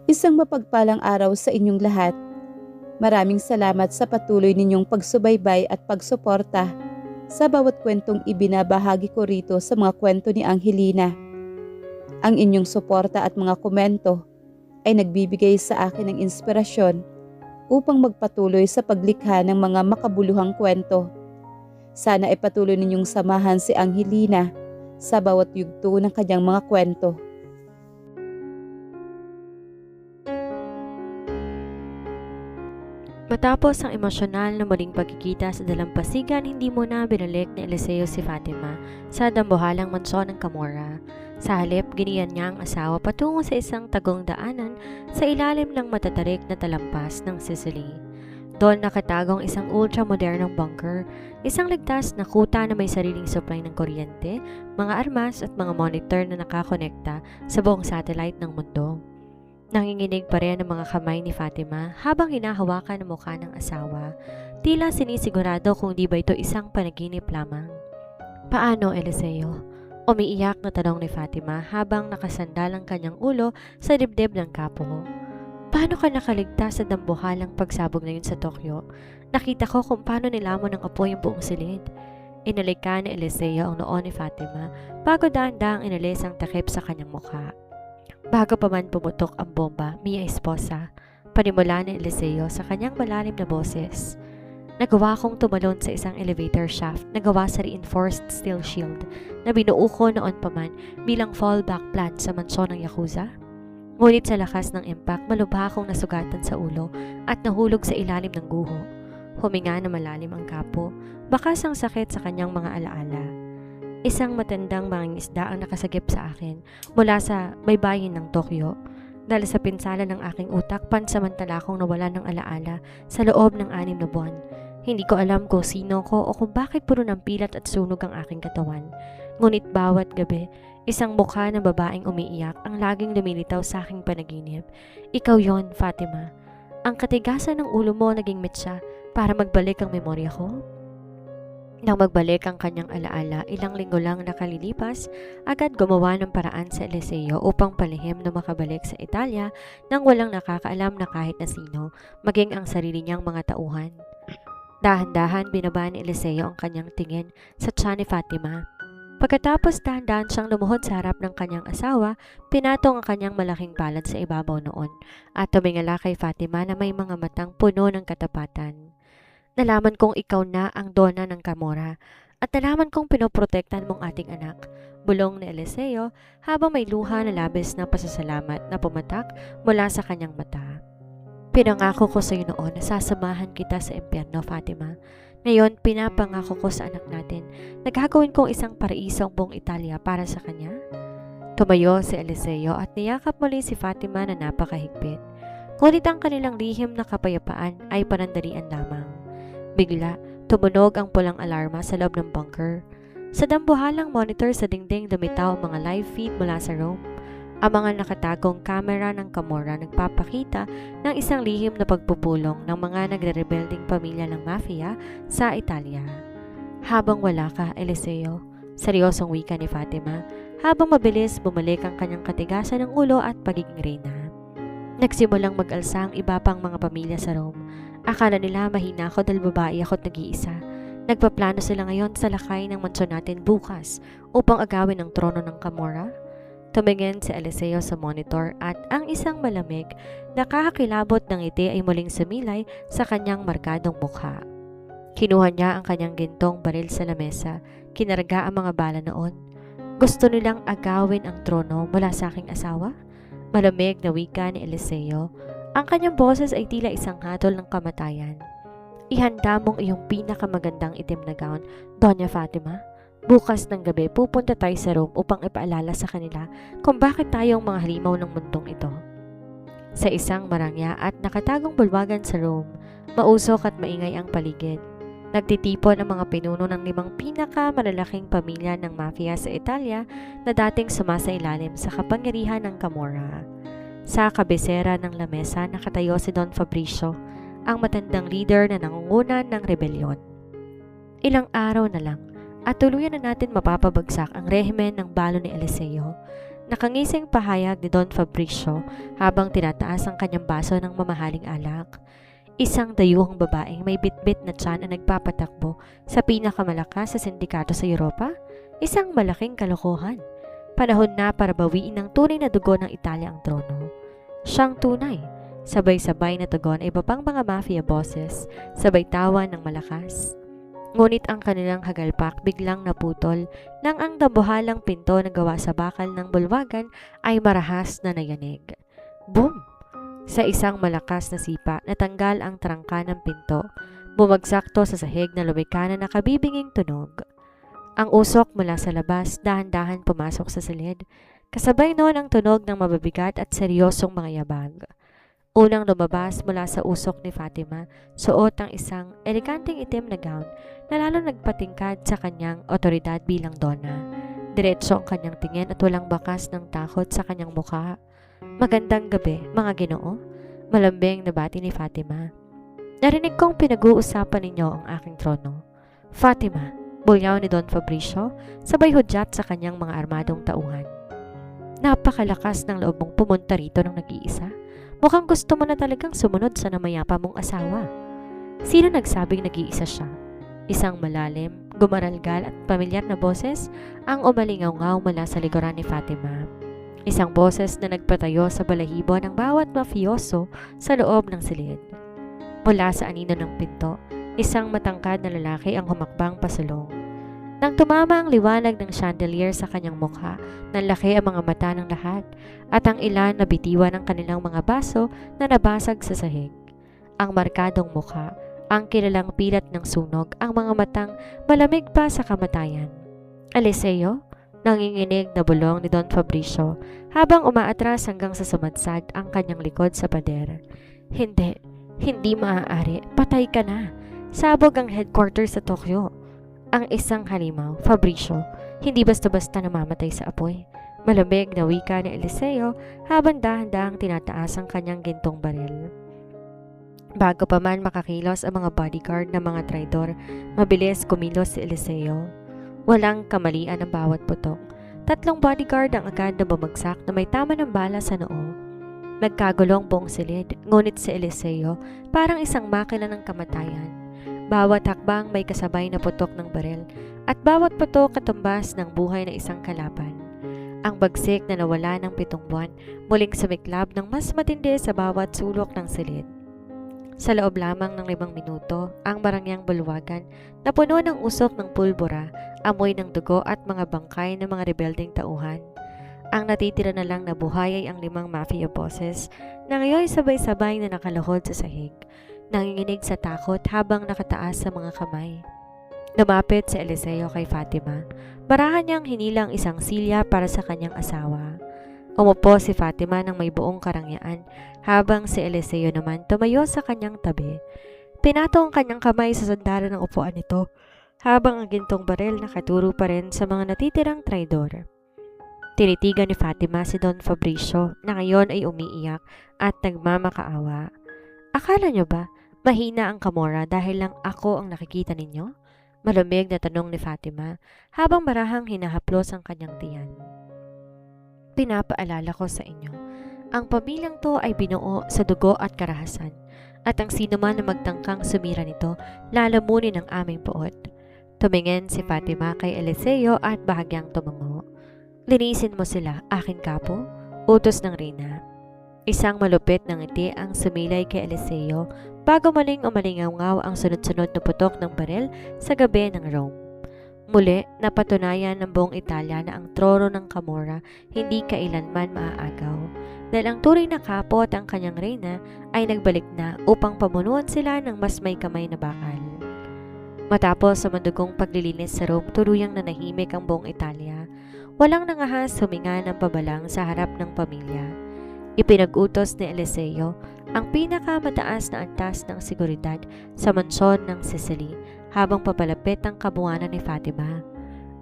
Isang mapagpalang araw sa inyong lahat. Maraming salamat sa patuloy ninyong pagsubaybay at pagsuporta sa bawat kwentong ibinabahagi ko rito sa mga kwento ni Angelina. Ang inyong suporta at mga komento ay nagbibigay sa akin ng inspirasyon upang magpatuloy sa paglikha ng mga makabuluhang kwento. Sana ay patuloy ninyong samahan si Angelina sa bawat yugto ng kanyang mga kwento. Matapos ang emosyonal na muling pagkikita sa dalampasigan, hindi muna binalik ni Eliseo si Fatima sa dambuhalang mansyon ng Camorra. Sa halip, giniyan niya ang asawa patungo sa isang tagong daanan sa ilalim ng matatarik na talampas ng Sicily. Doon nakatagong isang ultra-modernong bunker, isang ligtas na kuta na may sariling supply ng kuryente, mga armas at mga monitor na nakakonekta sa buong satellite ng mundo. Nanginginig pa rin ang mga kamay ni Fatima habang hinahawakan ang mukha ng asawa. Tila sinisigurado kung di ba ito isang panaginip lamang. Paano, Eliseo? Umiiyak na tanong ni Fatima habang nakasandal ang kanyang ulo sa dibdib ng kapo. Paano ka nakaligtas sa dambuhalang pagsabog na yun sa Tokyo? Nakita ko kung paano nilamon ng apoy yung buong silid. Inalika ni Eliseo ang noo ni Fatima bago dahan-dahang inalis ang takip sa kanyang mukha. Bago pa man pumutok ang bomba, Mia esposa, panimula ni Eliseo sa kanyang malalim na boses. Nagawa kong tumalon sa isang elevator shaft na gawa sa reinforced steel shield na binuo ko noon pa man bilang fallback plan sa mansyon ng Yakuza. Ngunit sa lakas ng impact, malubha akong nasugatan sa ulo at nahulog sa ilalim ng guho. Huminga na malalim ang kapo, bakas ang sakit sa kanyang mga alaala. Isang matandang mangingisda ang nakasagip sa akin mula sa baybayin ng Tokyo. Dahil sa pinsala ng aking utak, pansamantala akong nawalan ng alaala sa loob ng 6 na buwan. Hindi ko alam kung sino ko o kung bakit puro ng pilat at sunog ang aking katawan. Ngunit bawat gabi, isang mukha ng babaeng umiiyak ang laging lumilitaw sa aking panaginip. Ikaw yon, Fatima. Ang katigasan ng ulo mo naging mitsa para magbalik ang memorya ko. Nang magbalik ang kanyang alaala, ilang linggo lang nakalilipas, agad gumawa ng paraan sa Eliseo upang palihim na makabalik sa Italia nang walang nakakaalam na kahit na sino, maging ang sarili niyang mga tauhan. Dahan-dahan binaba ni Eliseo ang kanyang tingin sa tiyan ni Fatima. Pagkatapos dahan-dahan siyang lumuhod sa harap ng kanyang asawa, pinatong ang kanyang malaking palad sa ibabaw noon at tumingala kay Fatima na may mga matang puno ng katapatan. Nalaman kong ikaw na ang dona ng Camorra at nalaman kong pinoprotektan mong ating anak, bulong ni Eliseo habang may luha na labis na pasasalamat na pumatak mula sa kanyang mata. Pinangako ko sa iyo noon na sasamahan kita sa impyerno, Fatima. Ngayon, pinapangako ko sa anak natin na gagawin kong isang paraiso ang buong Italia para sa kanya. Tumayo si Eliseo at niyakap muli si Fatima na napakahigpit. Ngunit ang kanilang lihim na kapayapaan ay panandalian lamang. Bigla, tumunog ang pulang alarma sa loob ng bunker. Sa dambuhalang monitor sa dingding lumitaw ang mga live feed mula sa Rome. Ang mga nakatagong kamera ng Camorra nagpapakita ng isang lihim na pagpupulong ng mga nagre-rebelding pamilya ng mafia sa Italia. Habang wala ka, Eliseo, seryosong wika ni Fatima, habang mabilis bumalik ang kanyang katigasan ng ulo at pagiging reyna. Nagsimulang mag-alsa ang iba pang mga pamilya sa Rome. Akala nila mahina ako dahil babae ako't nag-iisa. Nagpaplano sila ngayon sa lakay ng mansyon natin bukas upang agawin ang trono ng Camorra. Tumingin si Eliseo sa monitor at ang isang malamig na kakakilabot ng ngiti ay muling sumilay sa kanyang markadong mukha. Kinuha niya ang kanyang gintong baril sa lamesa, kinarga ang mga bala noon. Gusto nilang agawin ang trono mula sa aking asawa? Malamig na wika ni Eliseo. Ang kanyang boses ay tila isang hatol ng kamatayan. Ihanda mong iyong pinakamagandang itim na gown, Doña Fatima. Bukas ng gabi pupunta tayo sa Rome upang ipaalala sa kanila kung bakit tayo ang mga halimaw ng mundong ito. Sa isang marangya at nakatagong bulwagan sa Rome, mausok at maingay ang paligid. Nagtitipon ang mga pinuno ng 5 pinakamalalaking pamilya ng mafia sa Italia na dating sumasailalim sa kapangyarihan ng Camorra. Sa kabisera ng lamesa nakatayo si Don Fabricio, ang matandang leader na nangungunan ng rebelyon. Ilang araw na lang at tuluyan na natin mapapabagsak ang rehimen ng balo ni Eliseo. Nakangising pahayag ni Don Fabricio habang tinataas ang kanyang baso ng mamahaling alak. Isang dayuhang babaeng may bitbit na tiyan ang nagpapatakbo sa pinakamalakas sa sindikato sa Europa? Isang malaking kalokohan. Panahon na para bawiin ng tunay na dugo ng Italia ang trono. Siyang tunay. Sabay-sabay na tugon ay iba pang mga mafia bosses, sabay tawa ng malakas. Ngunit ang kanilang hagalpak biglang naputol nang ang dambuhalang pinto na gawa sa bakal ng bulwagan ay marahas na nayanig. Boom! Sa isang malakas na sipa, natanggal ang trangka ng pinto. Bumagsak to sa sahig na lumika na nakabibinging tunog. Ang usok mula sa labas, dahan-dahan pumasok sa silid. Kasabay noon ang tunog ng mababigat at seryosong mga yabag. Unang lumabas mula sa usok ni Fatima, suot ang isang eleganteng itim na gown na lalo nagpatingkad sa kanyang otoridad bilang donna. Diretso ang kanyang tingin at walang bakas ng takot sa kanyang mukha. Magandang gabi, mga Ginoo. Malambing na bati ni Fatima. Narinig kong pinag-uusapan ninyo ang aking trono. Fatima, bulyaw ni Don Fabricio, sabay hudyat sa kanyang mga armadong tauhan. Napakalakas ng loob mong pumunta rito ng nag-iisa. Mukhang gusto mo na talagang sumunod sa namayapa mong asawa. Sino nagsabing nag-iisa siya? Isang malalim, gumaralgal at pamilyar na boses ang umalingaw-ngaw mula sa likuran ni Fatima. Isang boses na nagpatayo sa balahibo ng bawat mafioso sa loob ng silid. Mula sa anino ng pinto, isang matangkad na lalaki ang humakbang pasulong. Nang tumama ang liwanag ng chandelier sa kanyang mukha, nanlaki ang mga mata ng lahat at ang ilan na bitiwan ng kanilang mga baso na nabasag sa sahig. Ang markadong mukha, ang kilalang pilat ng sunog, ang mga matang malamig pa sa kamatayan. Eliseo, nanginginig na bulong ni Don Fabricio habang umaatras hanggang sa sumadsad ang kanyang likod sa pader. Hindi maaari, patay ka na. Sabog ang headquarters sa Tokyo. Ang isang halimaw, Fabricio, hindi basta-basta namamatay sa apoy. Malamig na wika ni Eliseo habang dahan-dahang tinataas ang kanyang gintong baril. Bago pa man makakilos ang mga bodyguard ng mga traidor, mabilis kumilos si Eliseo. Walang kamalian ang bawat putok. 3 bodyguard ang agad na bumagsak na may tama ng bala sa noo. Nagkagulong buong silid, ngunit si Eliseo parang isang makina ng kamatayan. Bawat hakbang may kasabay na putok ng baril at bawat putok katumbas ng buhay na isang kalaban. Ang bagsik na nawala ng 7 buwan muling sumiklab ng mas matindi sa bawat sulok ng silid. Sa loob lamang ng 5 minuto, ang barangyang bulwagan na puno ng usok ng pulbura, amoy ng dugo at mga bangkay ng mga rebelding tauhan. Ang natitira na lang na buhay ay ang 5 mafia bosses na ngayon sabay-sabay na nakaluhod sa sahig. Nanginginig sa takot habang nakataas sa mga kamay. Lumapit si Eliseo kay Fatima. Barahan niyang hinilang isang silya para sa kanyang asawa. Umupo si Fatima ng may buong karangyaan habang si Eliseo naman tumayo sa kanyang tabi. Pinato ang kanyang kamay sa sandaran ng upuan nito habang ang gintong baril nakaturo pa rin sa mga natitirang traidor. Tinitigan ni Fatima si Don Fabricio na ngayon ay umiiyak at nagmamakaawa. Akala niyo ba mahina ang Camorra dahil lang ako ang nakikita ninyo? Malamig na tanong ni Fatima habang marahang hinahaplos ang kanyang tiyan. Pinapaalala ko sa inyo, ang pamilyang to ay binuo sa dugo at karahasan at ang sino man na magtangkang sumira nito lalamunin ang aming puot. Tumingin si Fatima kay Eliseo at bahagyang tumango. Linisin mo sila, aking kapo, utos ng reyna. Isang malupit na ngiti ang sumilay kay Eliseo bago muling umalingaw-ngaw ang sunod-sunod na putok ng baril sa gabi ng Rome. Muli, napatunayan ng buong Italia na ang trono ng Camorra hindi kailanman maaagaw dahil ang tunay na kapo at ang kanyang reyna ay nagbalik na upang pamunuan sila ng mas may kamay na bakal. Matapos sa mandugong paglilinis sa Rome, tuluyang nanahimik ang buong Italia. Walang nangahas huminga ng pabalang sa harap ng pamilya. Ipinag-utos ni Eliseo ang pinakamataas na antas ng seguridad sa mansyon ng Sicily habang papalapit ang kabuuan ni Fatima.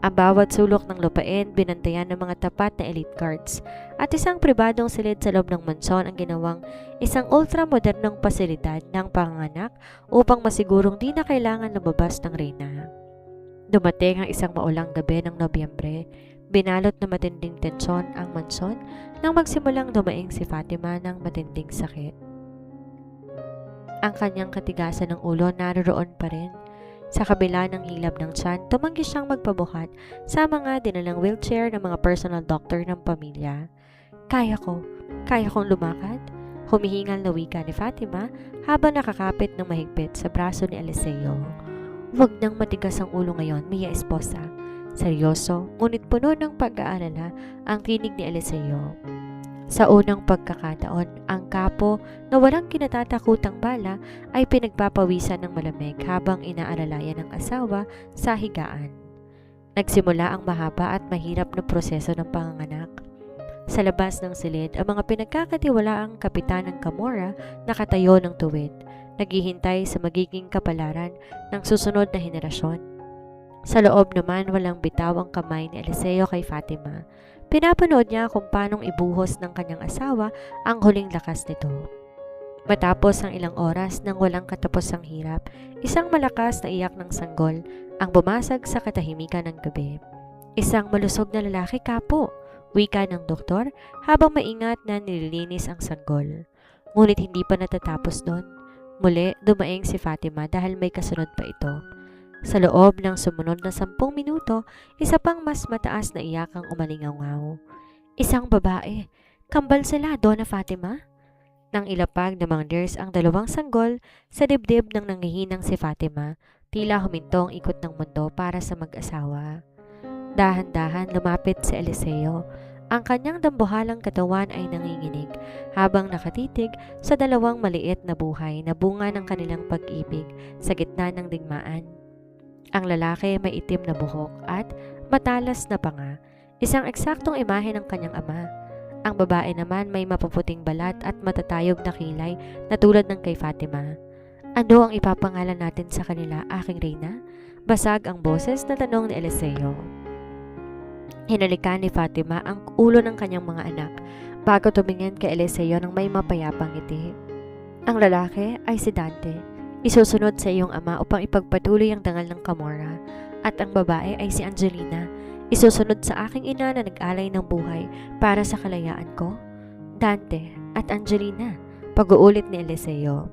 Ang bawat sulok ng lupain binantayan ng mga tapat na elite guards at isang pribadong silid sa loob ng mansyon ang ginawang isang ultramodernong pasilidad ng panganganak upang masigurong di na kailangan lumabas ng reyna. Dumating ang isang maulang gabi ng Nobyembre. Binalot na matinding tensyon ang mansyon nang magsimulang dumaing si Fatima ng matinding sakit. Ang kanyang katigasan ng ulo naroroon pa rin. Sa kabila ng hilab ng tiyan, tumanggi siyang magpabuhat sa mga dinalang wheelchair ng mga personal doctor ng pamilya. Kaya kong lumakad, humihingal na wika ni Fatima habang nakakapit ng mahigpit sa braso ni Eliseo. Huwag nang matigas ang ulo ngayon, Mia Esposa. Seryoso, ngunit puno ng pag-aalala ang tinig ni Eliseo. Sa unang pagkakataon, ang kapo na walang kinatatakutang bala ay pinagpapawisan ng malamig habang inaalalayan ng asawa sa higaan. Nagsimula ang mahaba at mahirap na proseso ng panganganak. Sa labas ng silid, ang mga pinagkakatiwalaang kapitan ng Camorra nakatayo ng tuwid, naghihintay sa magiging kapalaran ng susunod na henerasyon. Sa loob naman walang bitaw ang kamay ni Eliseo kay Fatima. Pinapanood niya kung paanong ibuhos ng kanyang asawa ang huling lakas nito. Matapos ang ilang oras ng walang katapusang hirap, isang malakas na iyak ng sanggol ang bumasag sa katahimikan ng gabi. Isang malusog na lalaki, kapo, wika ng doktor habang maingat na nililinis ang sanggol. Ngunit hindi pa natatapos doon. Muli, dumaing si Fatima dahil may kasunod pa ito. Sa loob ng sumunod na 10 minuto, isa pang mas mataas na iyak ang umalingaw-ngaw. Isang babae. Kambal sila, Donna Fatima? Nang ilapag ng mga nurse ang 2 sanggol sa dibdib ng nangihinang si Fatima, tila huminto ang ikot ng mundo para sa mag-asawa. Dahan-dahan lumapit si Eliseo. Ang kanyang dambuhalang katawan ay nanginginig habang nakatitig sa 2 maliit na buhay na bunga ng kanilang pag-ibig sa gitna ng digmaan. Ang lalaki may itim na buhok at matalas na panga, isang eksaktong imahe ng kanyang ama. Ang babae naman may mapuputing balat at matatayog na kilay na tulad ng kay Fatima. Ano ang ipapangalan natin sa kanila, aking reyna? Basag ang boses na tanong ni Eliseo. Hinalikan ni Fatima ang ulo ng kanyang mga anak bago tumingin kay Eliseo ng may mapayapang ngiti. Ang lalaki ay si Dante. Isusunod sa iyong ama upang ipagpatuloy ang dangal ng Camorra, at ang babae ay si Angelina. Isusunod sa aking ina na nag-alay ng buhay para sa kalayaan ko. Dante at Angelina, pag-uulit ni Eliseo.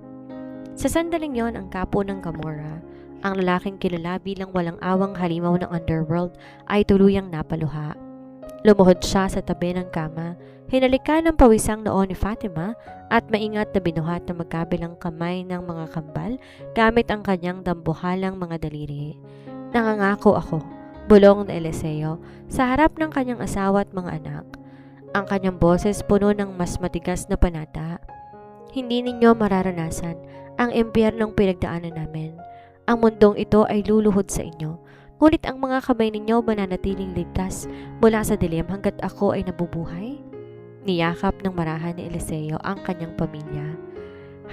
Sa sandaling yon, ang kapo ng Camorra, ang lalaking kilala bilang walang awang halimaw ng underworld, ay tuluyang napaluha. Lumuhod siya sa tabi ng kama, hinalikan ng pawisang noo ni Fatima at maingat na binuhat ng magkabilang kamay ng mga kambal gamit ang kanyang dambuhalang mga daliri. Nangangako ako, bulong na Eliseo sa harap ng kanyang asawa at mga anak. Ang kanyang boses puno ng mas matigas na panata. Hindi ninyo mararanasan ang impyernong pinagdaanan namin. Ang mundong ito ay luluhod sa inyo. Ngunit ang mga kamay ninyo mananatiling ligtas mula sa dilim hanggat ako ay nabubuhay. Niyakap ng marahan ni Eliseo ang kanyang pamilya.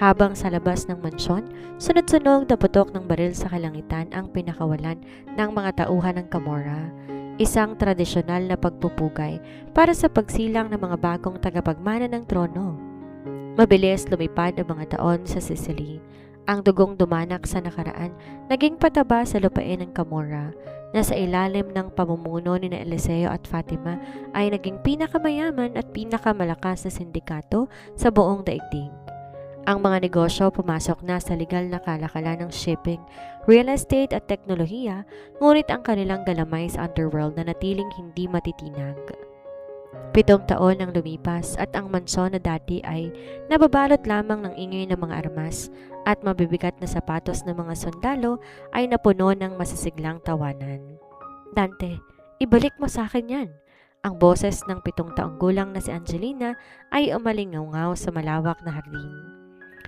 Habang sa labas ng mansyon, sunod-sunog na putok ng baril sa kalangitan ang pinakawalan ng mga tauhan ng Camorra. Isang tradisyonal na pagpupugay para sa pagsilang ng mga bagong tagapagmana ng trono. Mabilis lumipad ang mga taon sa Sicily. Ang dugong dumanak sa nakaraan naging pataba sa lupain ng Camorra na sa ilalim ng pamumuno ni Eliseo at Fatima ay naging pinakamayaman at pinakamalakas na sindikato sa buong daigdig. Ang mga negosyo pumasok na sa legal na kalakalan ng shipping, real estate at teknolohiya, ngunit ang kanilang galamay sa underworld na natiling hindi matitinag. 7 taon ang lumipas at ang mansyon na dati ay nababalot lamang ng ingay ng mga armas at mabibigat na sapatos ng mga sundalo ay napuno ng masisiglang tawanan. Dante, ibalik mo sa akin yan. Ang boses ng 7 taong gulang na si Angelina ay umalingaw-ngaw sa malawak na hardin.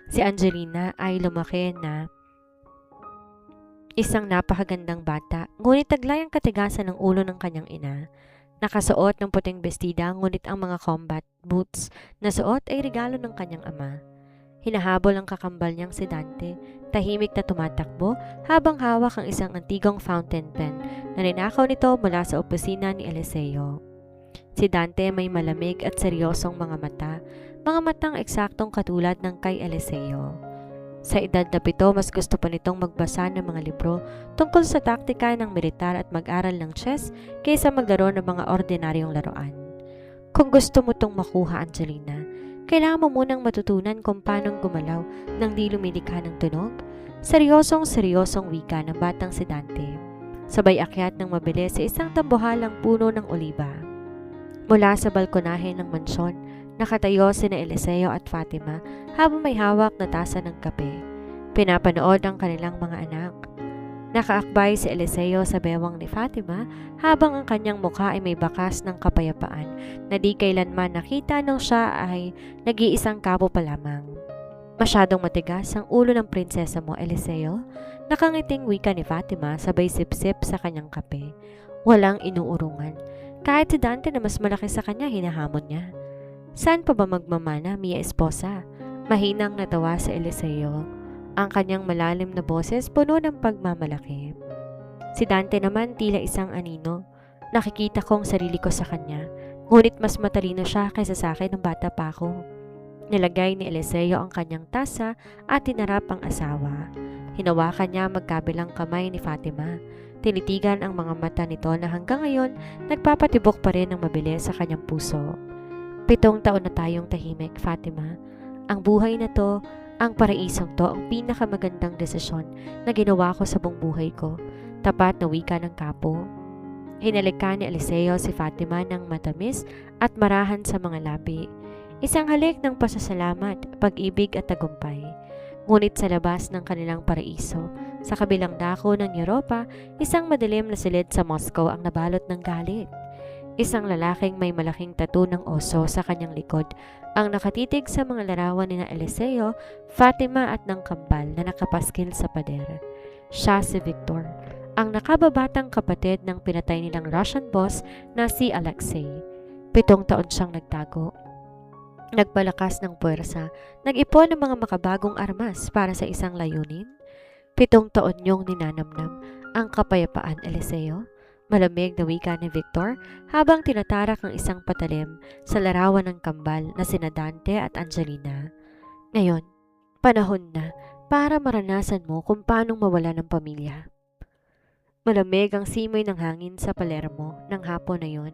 Si Angelina ay lumaki na isang napakagandang bata, ngunit taglay ang katigasan ng ulo ng kanyang ina. Nakasuot ng puting bestida, ngunit ang mga combat boots na suot ay regalo ng kanyang ama. Hinahabol ang kakambal niyang si Dante, tahimik na tumatakbo habang hawak ang isang antigong fountain pen na ninakaw nito mula sa opisina ni Eliseo. Si Dante may malamig at seryosong mga matang eksaktong katulad ng kay Eliseo. Sa edad na 7, mas gusto pa nitong magbasa ng mga libro tungkol sa taktika ng militar at mag-aral ng chess kaysa maglaro ng mga ordinaryong laruan. Kung gusto mo tong makuha, Angelina, kailangan mo munang matutunan kung paano gumalaw nang di lumilikha ng tunog. Seryosong wika ng batang si Dante. Sabay akyat ng mabilis sa isang tambuhalang puno ng oliba. Mula sa balkonahe ng mansyon, nakatayo sina Eliseo at Fatima habang may hawak na tasa ng kape. Pinapanood ang kanilang mga anak. Nakaakbay si Eliseo sa bewang ni Fatima habang ang kanyang mukha ay may bakas ng kapayapaan na di kailanman nakita nung siya ay nag-iisang kapo pa lamang. Masyadong matigas ang ulo ng prinsesa mo, Eliseo. Nakangiting wika ni Fatima sabay sip-sip sa kanyang kape. Walang inuurungan. Kahit si Dante na mas malaki sa kanya, hinahamon niya. Saan pa ba magmamana, Mia Esposa? Mahinang natawa si Eliseo. Ang kanyang malalim na boses puno ng pagmamalaki. Si Dante naman tila isang anino. Nakikita kong sarili ko sa kanya, ngunit mas matalino siya kaysa sa akin nung bata pa ako. Nilagay ni Eliseo ang kanyang tasa at tinarap ang asawa. Hinawakan niya magkabilang kamay ni Fatima. Tinitigan ang mga mata nito na hanggang ngayon nagpapatibok pa rin ng mabilis sa kanyang puso. 7 taon na tayong tahimik, Fatima. Ang buhay na to, ang paraisong to, ang pinakamagandang desisyon na ginawa ko sa buong buhay ko. Tapat na wika ng kapo. Hinalikan ni Eliseo si Fatima ng matamis at marahan sa mga labi. Isang halik ng pasasalamat, pag-ibig at tagumpay. Ngunit sa labas ng kanilang paraiso, sa kabilang dako ng Europa, isang madilim na silid sa Moscow ang nabalot ng galit. Isang lalaking may malaking tattoo ng oso sa kanyang likod ang nakatitig sa mga larawan ni Eliseo, Fatima at ng kambal na nakapaskil sa pader. Siya si Victor, ang nakababatang kapatid ng pinatay nilang Russian boss na si Alexei. 7 taon siyang nagtago. Nagpalakas ng puwersa, nag-ipon ng mga makabagong armas para sa isang layunin. 7 taon niyong ninanamnam ang kapayapaan, Eliseo. Malamig na wika ni Victor habang tinatarak ang isang patalim sa larawan ng kambal na sina Dante at Angelina. Ngayon, panahon na para maranasan mo kung paanong mawala ng pamilya. Malamig ang simoy ng hangin sa Palermo ng hapon na yon.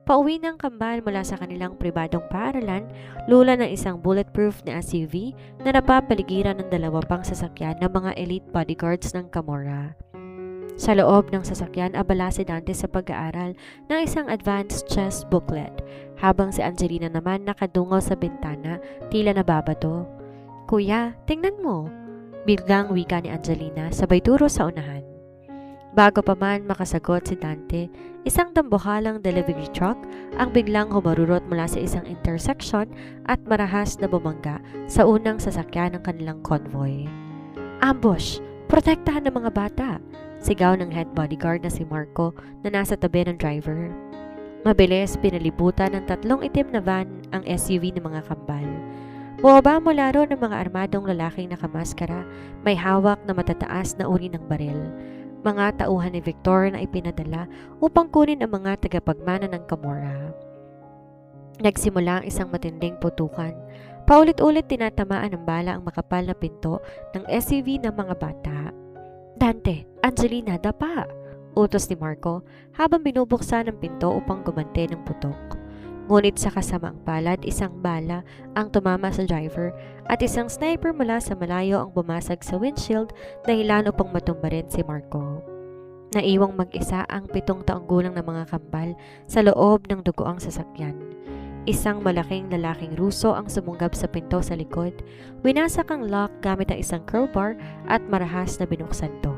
Pauwi ng kambal mula sa kanilang pribadong paaralan, lula ng isang bulletproof na SUV na napapaligiran ng 2 pang sasakyan ng mga elite bodyguards ng Camorra. Sa loob ng sasakyan, abala si Dante sa pag-aaral ng isang advanced chess booklet, habang si Angelina naman nakadungaw sa bintana, tila nababato. Kuya, tingnan mo! Biglang wika ni Angelina, sabay turo sa unahan. Bago pa man makasagot si Dante, isang dambuhalang delivery truck ang biglang humarurot mula sa isang intersection at marahas na bumangga sa unang sasakyan ng kanilang convoy. Ambush! Protektahan ng mga bata! Sigaw ng head bodyguard na si Marco na nasa tabi ng driver. Mabilis pinalibutan ng 3 itim na van ang SUV ng mga kambal. Bumaba mula ron ng mga armadong lalaking nakamaskara, may hawak na matataas na uri ng baril. Mga tauhan ni Victor na ipinadala upang kunin ang mga tagapagmana ng Camorra. Nagsimula ang isang matinding putukan. Paulit-ulit tinatamaan ng bala ang makapal na pinto ng SUV ng mga bata. Dante, Angelina, dapa! Utos ni Marco habang binubuksan ang pinto upang gumante ng putok. Ngunit sa kasamaang palad, isang bala ang tumama sa driver at isang sniper mula sa malayo ang bumasag sa windshield dahilan upang matumba rin si Marco. Naiwang mag-isa ang 7 taong gulang na mga kambal sa loob ng dugoang sasakyan. Isang malaking lalaking Ruso ang sumunggab sa pinto sa likod. Winasak ang lock gamit ang isang crowbar at marahas na binuksan to.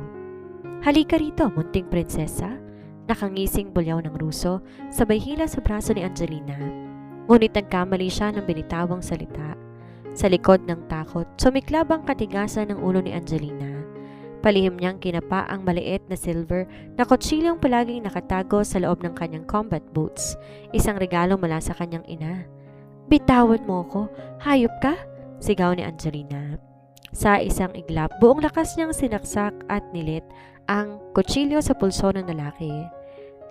Halika rito, munting prinsesa. Nakangising bulyaw ng Ruso, sabay hila sa braso ni Angelina. Ngunit nagkamali siya ng binitawang salita. Sa likod ng takot, sumiklab ang katigasan ng ulo ni Angelina. Palihim niyang kinapa ang maliit na silver na kutsilyong palaging nakatago sa loob ng kanyang combat boots, isang regalo mula sa kanyang ina. Bitawan mo ko, hayop ka? Sigaw ni Angelina. Sa isang iglap, buong lakas niyang sinaksak at nilit ang kutsilyo sa pulso ng lalaki.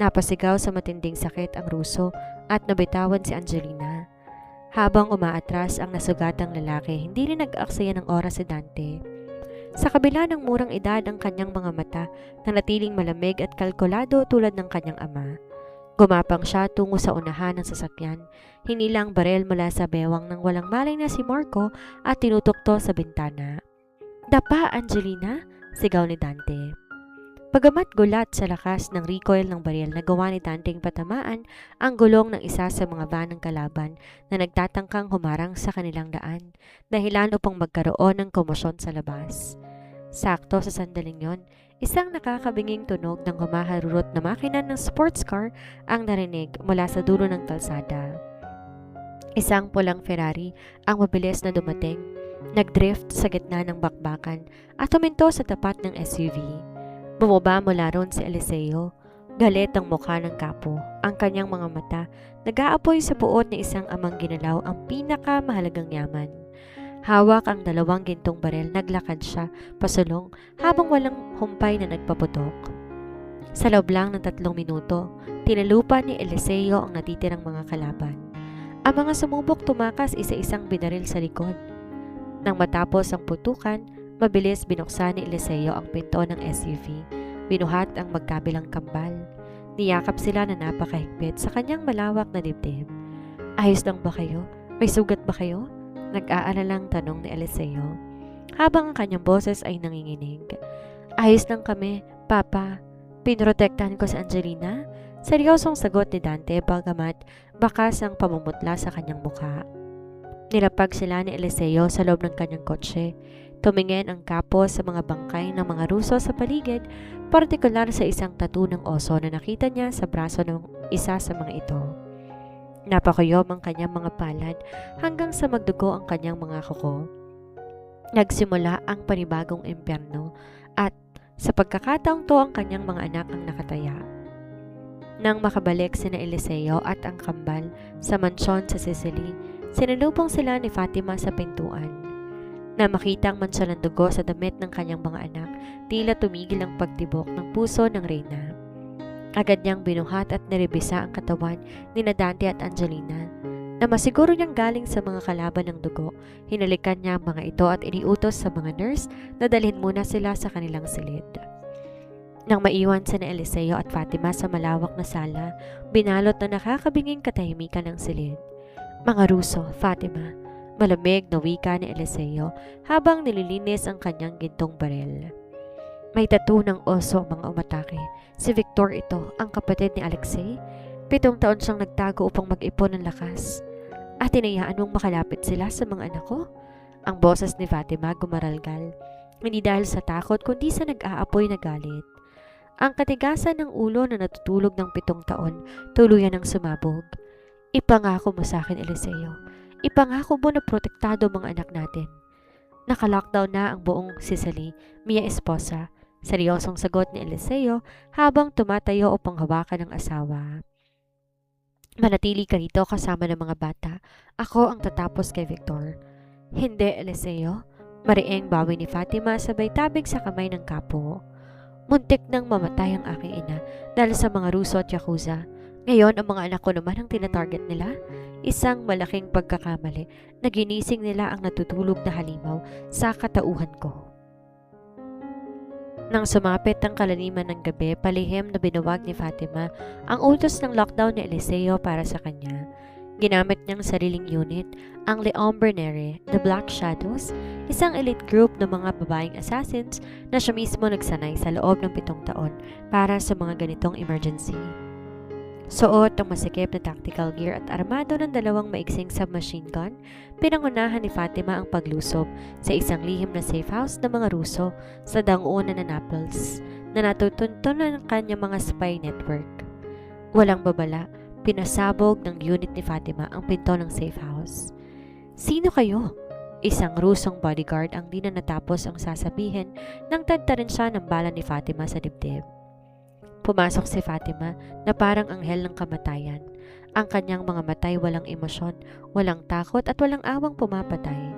Napasigaw sa matinding sakit ang Ruso at nabitawan si Angelina. Habang umaatras ang nasugatang lalaki, hindi rin nag-aksaya ng oras si Dante. Sa kabila ng murang edad ang kanyang mga mata nanatiling malamig at kalkulado tulad ng kanyang ama. Gumapang siya tungo sa unahan ng sasakyan. Hinila ang barel mula sa bewang ng walang malay na si Marco at tinutukto sa bintana. "Dapa, Angelina!" sigaw ni Dante. Bagamat gulat sa lakas ng recoil ng baril, nagawa ni Danteng patamaan ang gulong ng isa sa mga van ng kalaban na nagtatangkang humarang sa kanilang daan, dahilan upang magkaroon ng komosyon sa labas. Sakto sa sandaling yon, isang nakakabinging tunog ng humaharurot na makina ng sports car ang narinig mula sa dulo ng kalsada. Isang pulang Ferrari ang mabilis na dumating, nagdrift sa gitna ng bakbakan at huminto sa tapat ng SUV. Bumaba mula ron si Eliseo. Galit ang mukha ng kapo. Ang kanyang mga mata nag-aapoy sa puot ni isang amang ginalaw ang pinakamahalagang yaman. Hawak ang 2 gintong barel, naglakad siya pasulong habang walang humpay na nagpaputok. Sa loob lang ng 3 minuto, tinalupa ni Eliseo ang natitirang mga kalaban. Ang mga sumubok tumakas isa-isang binaril sa likod. Nang matapos ang putukan, mabilis binuksan ni Eliseo ang pinto ng SUV. Binuhat ang magkabilang kambal. Niyakap sila na napakahigpit sa kanyang malawak na dibdib. "Ayos lang ba kayo? May sugat ba kayo?" Nag-aalalang tanong ni Eliseo, habang ang kanyang boses ay nanginginig. "Ayos lang kami, Papa. Pinrotektahan ko si Angelina." Seryosong sagot ni Dante bagamat bakas ang pamumutla sa kanyang mukha. Nilapag sila ni Eliseo sa loob ng kanyang kotse. Tumingin ang kapo sa mga bangkay ng mga Ruso sa paligid, partikular sa isang tattoo ng oso na nakita niya sa braso ng isa sa mga ito. Napakuyom ang kanyang mga palad hanggang sa magdugo ang kanyang mga kuko. Nagsimula ang panibagong impyerno at sa pagkakataong to ang kanyang mga anak ang nakataya. Nang makabalik sina Eliseo at ang kambal sa mansyon sa Sicily, sinalubong sila ni Fatima sa pintuan. Na makita ang mansyon ng dugo sa damit ng kanyang mga anak, tila tumigil ang pagtibok ng puso ng reyna. Agad niyang binuhat at nirebisa ang katawan ni Dante at Angelina. Na masiguro niyang galing sa mga kalaban ng dugo, hinalikan niya ang mga ito at iniutos sa mga nurse na dalhin muna sila sa kanilang silid. Nang maiwan sina Eliseo at Fatima sa malawak na sala, binalot na nakakabinging katahimikan ng silid. "Mga Ruso, Fatima," malamig na wika ni Eliseo habang nililinis ang kanyang gintong barel. "May tattoo ng oso ang mga umatake. Si Victor ito, ang kapatid ni Alexei. 7 taon siyang nagtago upang mag-ipon ng lakas. At tinayaan mong makalapit sila sa mga anak ko?" Ang boses ni Fatima gumaralgal. Hindi dahil sa takot kundi sa nag-aapoy na galit. Ang katigasan ng ulo na natutulog ng 7 taon tuluyan ng sumabog. "Ipangako mo sa akin, Eliseo. Ipangako mo na protektado mga anak natin." "Naka-lockdown na ang buong Sicily, Mia Esposa," seryosong sagot ni Eliseo habang tumatayo upang hawakan ng asawa. "Manatili ka rito kasama ng mga bata. Ako ang tatapos kay Victor." "Hindi, Eliseo," mariing bawi ni Fatima sabay tabig sa kamay ng kapo. "Muntik nang mamatay ang aking ina dahil sa mga Ruso at Yakuza. Ngayon, ang mga anak ko naman ang tinatarget nila. Isang malaking pagkakamali na ginising nila ang natutulog na halimaw sa katauhan ko." Nang sumapit ang kalaliman ng gabi, palihim na binuwag ni Fatima ang utos ng lockdown ni Eliseo para sa kanya. Ginamit niyang sariling unit, ang Leombre Nere, The Black Shadows, isang elite group ng mga babaeng assassins na siya mismo nagsanay sa loob ng 7 taon para sa mga ganitong emergency. Suot ang masikip na tactical gear at armado ng 2 maiksing submachine gun, pinangunahan ni Fatima ang paglusob sa isang lihim na safe house ng mga Ruso sa daungan na Naples na natutuntunan ng kanyang mga spy network. Walang babala, pinasabog ng unit ni Fatima ang pinto ng safe house. "Sino kayo?" Isang Rusong bodyguard ang di na natapos ang sasabihin nang tadtarin siya ng bala ni Fatima sa dibdib. Pumasok si Fatima na parang anghel ng kamatayan. Ang kanyang mga matay walang emosyon, walang takot at walang awang pumapatay.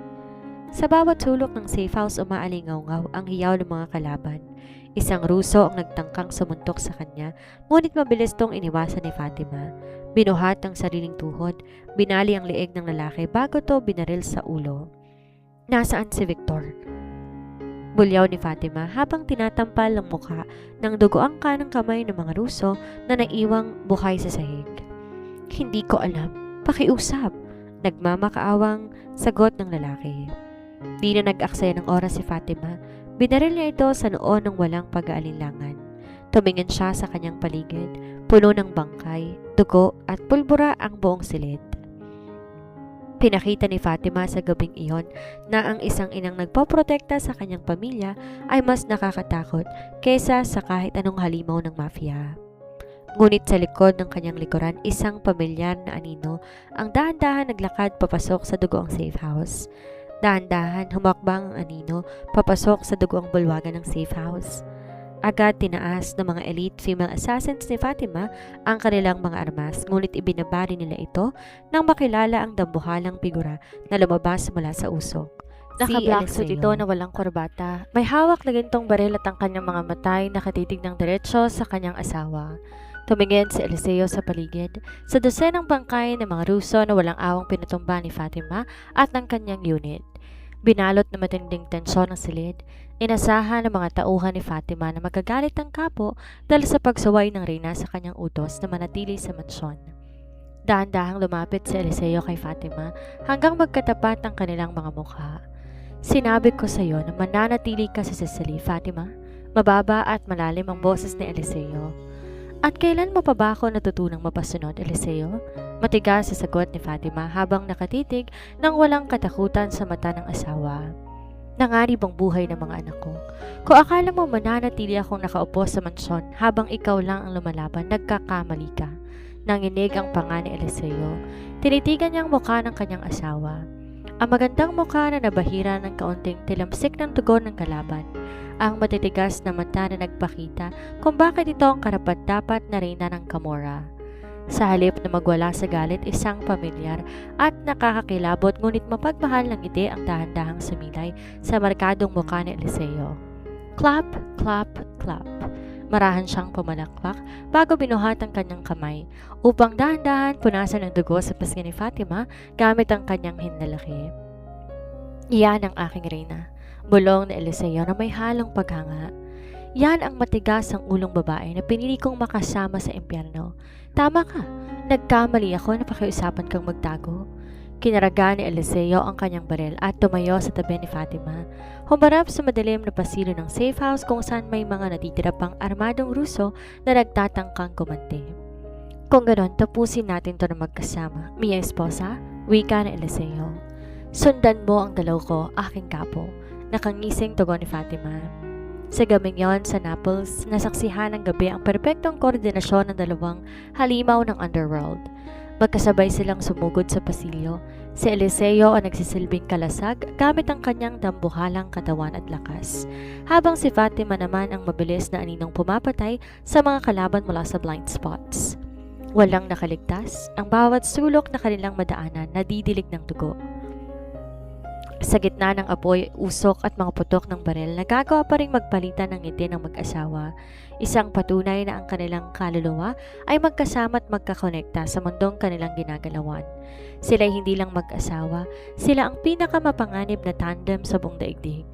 Sa bawat sulok ng safe house umaalingaw-ngaw ang hiyaw ng mga kalaban. Isang Ruso ang nagtangkang sumuntok sa kanya, ngunit mabilis tong iniwasan ni Fatima. Binuhat ang sariling tuhod, binali ang leeg ng lalaki bago to binaril sa ulo. "Nasaan si Victor?" Bulyaw ni Fatima habang tinatampal ang mukha ng dugo ang kanang kamay ng mga Ruso na naiwang buhay sa sahig. Hindi ko alam. Pakiusap. Nagmamakaawang sagot ng lalaki. Di na nag-aksaya ng oras si Fatima. Binaril niya ito sa noo ng walang pag-aalinlangan. Tumingin siya sa kanyang paligid, puno ng bangkay, dugo at pulbura ang buong silid. Pinakita ni Fatima sa gabing iyon na ang isang inang nagpoprotekta sa kanyang pamilya ay mas nakakatakot kaysa sa kahit anong halimaw ng mafia. Ngunit sa likod ng kanyang likuran, isang pamilyar na anino ang dahan-dahan naglakad papasok sa dugoang safe house. Dahan-dahan humakbang ang anino papasok sa dugoang bulwagan ng safe house. Agad tinaas ng mga elite female assassins ni Fatima ang kanilang mga armas, ngunit ibinabari nila ito nang makilala ang dambuhalang figura na lumabas mula sa usok. Naka-black suit ito na walang korbata. May hawak na gintong baril at ang kanyang mga matay nakatitig ng diretsyo sa kanyang asawa. Tumingin si Eliseo sa paligid, sa dosenang bangkay ng mga Ruso na walang awang pinatumba ni Fatima at ng kanyang unit. Binalot na matinding tensyon ng silid, inasahan ng mga tauhan ni Fatima na magagalit ang kapo dahil sa pagsuway ng reyna sa kanyang utos na manatili sa mansyon. Dahan-dahang lumapit si Eliseo kay Fatima hanggang magkatapat ang kanilang mga mukha. Sinabi ko sa iyo na mananatili ka sa Sicily, Fatima. Mababa at malalim ang boses ni Eliseo. At kailan mo pa ba ako natutunang mapasunod, Eliseo? Matigas sa sagot ni Fatima habang nakatitig ng walang katakutan sa mata ng asawa. Nanganib ang buhay ng mga anak ko. Kung akala mo mananatili akong nakaupo sa mansyon habang ikaw lang ang lumalaban, nagkakamali ka. Nanginig ang panga ni Eliseo. Tinitigan niya ang mukha ng kanyang asawa. Ang magandang mukha na nabahira ng kaunting tilamsik ng tugon ng kalaban. Ang matitigas na mata na nagpakita kung bakit ito ang karapat-dapat na reyna ng Camorra. Sa halip na magwala sa galit, isang pamilyar at nakakakilabot ngunit mapagmahal ng ngiti ang dahan-dahang sumilay sa markadong mukha ni Eliseo. Clap, clap, clap. Marahan siyang pumalaklak bago binuhat ang kanyang kamay upang dahan-dahan punasan ng dugo sa pisngi ni Fatima gamit ang kanyang hinlalaki. Iyan ang aking reyna. Bulong ni Eliseo na may halong paghanga. Yan ang matigas ang ulong babae na pinili kong makasama sa impyerno. Tama ka, nagkamali ako na pakiusapan kang magtago. Kinaraga ni Eliseo ang kanyang baril at tumayo sa tabi ni Fatima. Humarap sa madilim na pasilyo ng safe house kung saan may mga natitira pang armadong Ruso na nagtatangkang kumante. Kung ganon, tapusin natin to na magkasama. Mia esposa, wika ni Eliseo. Sundan mo ang dalaw ko, aking kapo. Nakangising tugon ni Fatima. Sa gabing yon sa Naples, nasaksihan ng gabi ang perpektong koordinasyon ng dalawang halimaw ng underworld. Magkasabay silang sumugod sa pasilyo. Si Eliseo ang nagsisilbing kalasag gamit ang kanyang dambuhalang katawan at lakas, habang si Fatima naman ang mabilis na aninong pumapatay sa mga kalaban mula sa blind spots. Walang nakaligtas, ang bawat sulok na kanilang madaanan nadidilig ng dugo. Sa gitna ng apoy, usok at mga putok ng baril, nagagawa pa rin magpalitan ng ngiti ng mag-asawa. Isang patunay na ang kanilang kaluluwa ay magkasama at magkakonekta sa mundong kanilang ginagalawan. Sila'y hindi lang mag-asawa, sila ang pinakamapanganib na tandem sa buong daigdig.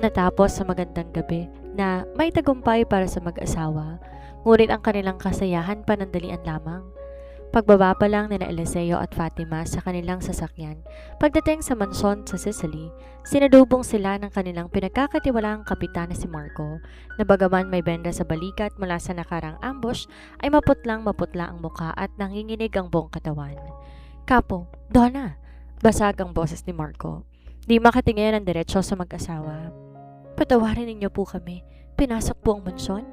Natapos sa magandang gabi na may tagumpay para sa mag-asawa, ngunit ang kanilang kasayahan panandalian lamang. Pagbaba pa lang nila Eliseo at Fatima sa kanilang sasakyan, pagdating sa mansyon sa Sicily, sinadubong sila ng kanilang pinagkakatiwalaang kapitan na si Marco, na bagaman may benda sa balikat mula sa nakarang ambush, ay maputla ang mukha at nanginginig ang buong katawan. Kapo, Donna! Basag ang boses ni Marco. Di makatingin ang diretsyo sa mag-asawa. Patawarin ninyo po kami. Pinasok po ang mansyon.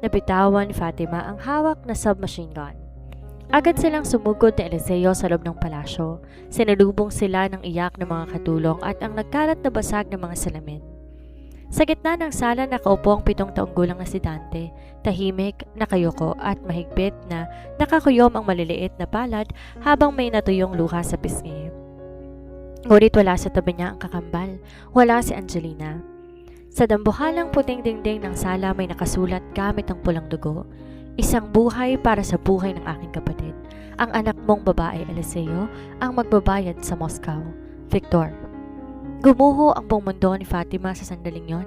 Nabitawan ni Fatima ang hawak na submachine gun. Agad silang sumugod ni Eliseo sa loob ng palasyo. Sinalubong sila ng iyak ng mga katulong at ang nagkalat na basag ng mga salamin. Sa gitna ng sala nakaupo ang 7 taong gulang na si Dante, tahimik, nakayuko at mahigpit na nakakuyom ang maliliit na palad habang may natuyong luha sa pisngi. Ngunit wala sa tabi niya ang kakambal, wala si Angelina. Sa dambuhalang puting dingding ng sala may nakasulat gamit ang pulang dugo. Isang buhay para sa buhay ng aking kapatid. Ang anak mong babae, Eliseo, ang magbabayad sa Moscow. Victor. Gumuho ang buong mundo ni Fatima sa sandaling yon.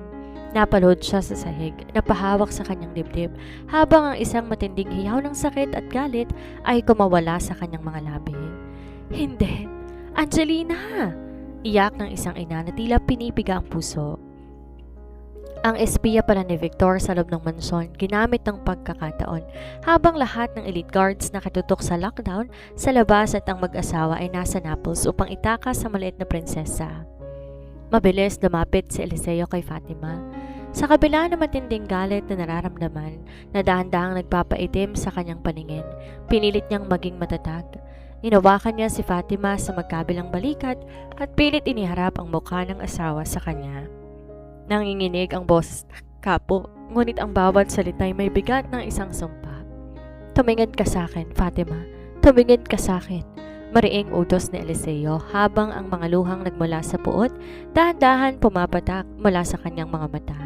Napalod siya sa sahig, napahawak sa kanyang dibdib, habang ang isang matinding hiyaw ng sakit at galit ay kumawala sa kanyang mga labi. Hindi! Angelina! Iyak ng isang ina na tila pinipiga ang puso. Ang espiya pala ni Victor sa loob ng mansyon ginamit ng pagkakataon habang lahat ng elite guards nakatutok sa lockdown sa labas at ang mag-asawa ay nasa Naples upang itakas sa maliit na prinsesa. Mabilis lumapit si Eliseo kay Fatima. Sa kabila ng matinding galit na nararamdaman na dahan-dahang nagpapaitim sa kanyang paningin, pinilit niyang maging matatag. Inawakan niya si Fatima sa magkabilang balikat at pilit iniharap ang mukha ng asawa sa kanya. Nanginginig ang boses kapo, ngunit ang bawat salita ay may bigat ng isang sumpa. Tumingin ka sa akin, Fatima. Tumingin ka sa akin. Mariing utos ni Eliseo habang ang mga luhang nagmula sa puot, dahan-dahan pumapatak mula sa kanyang mga mata.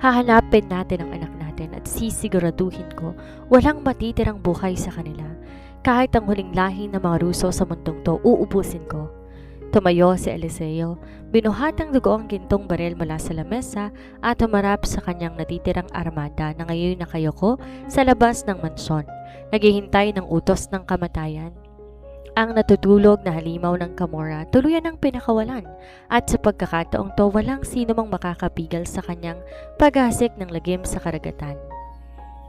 Hahanapin natin ang anak natin at sisiguraduhin ko walang matitirang buhay sa kanila. Kahit ang huling lahi ng mga Ruso sa mundong to, uubusin ko. Tumayo si Eliseo, binuhat ang dugo ang gintong baril mula sa lamesa at humarap sa kanyang natitirang armada na ngayon nakayoko sa labas ng mansyon, naghihintay ng utos ng kamatayan. Ang natutulog na halimaw ng Camorra tuluyan ang pinakawalan at sa pagkakataong to walang sino mang makakapigal sa kanyang paghasik ng lagim sa karagatan.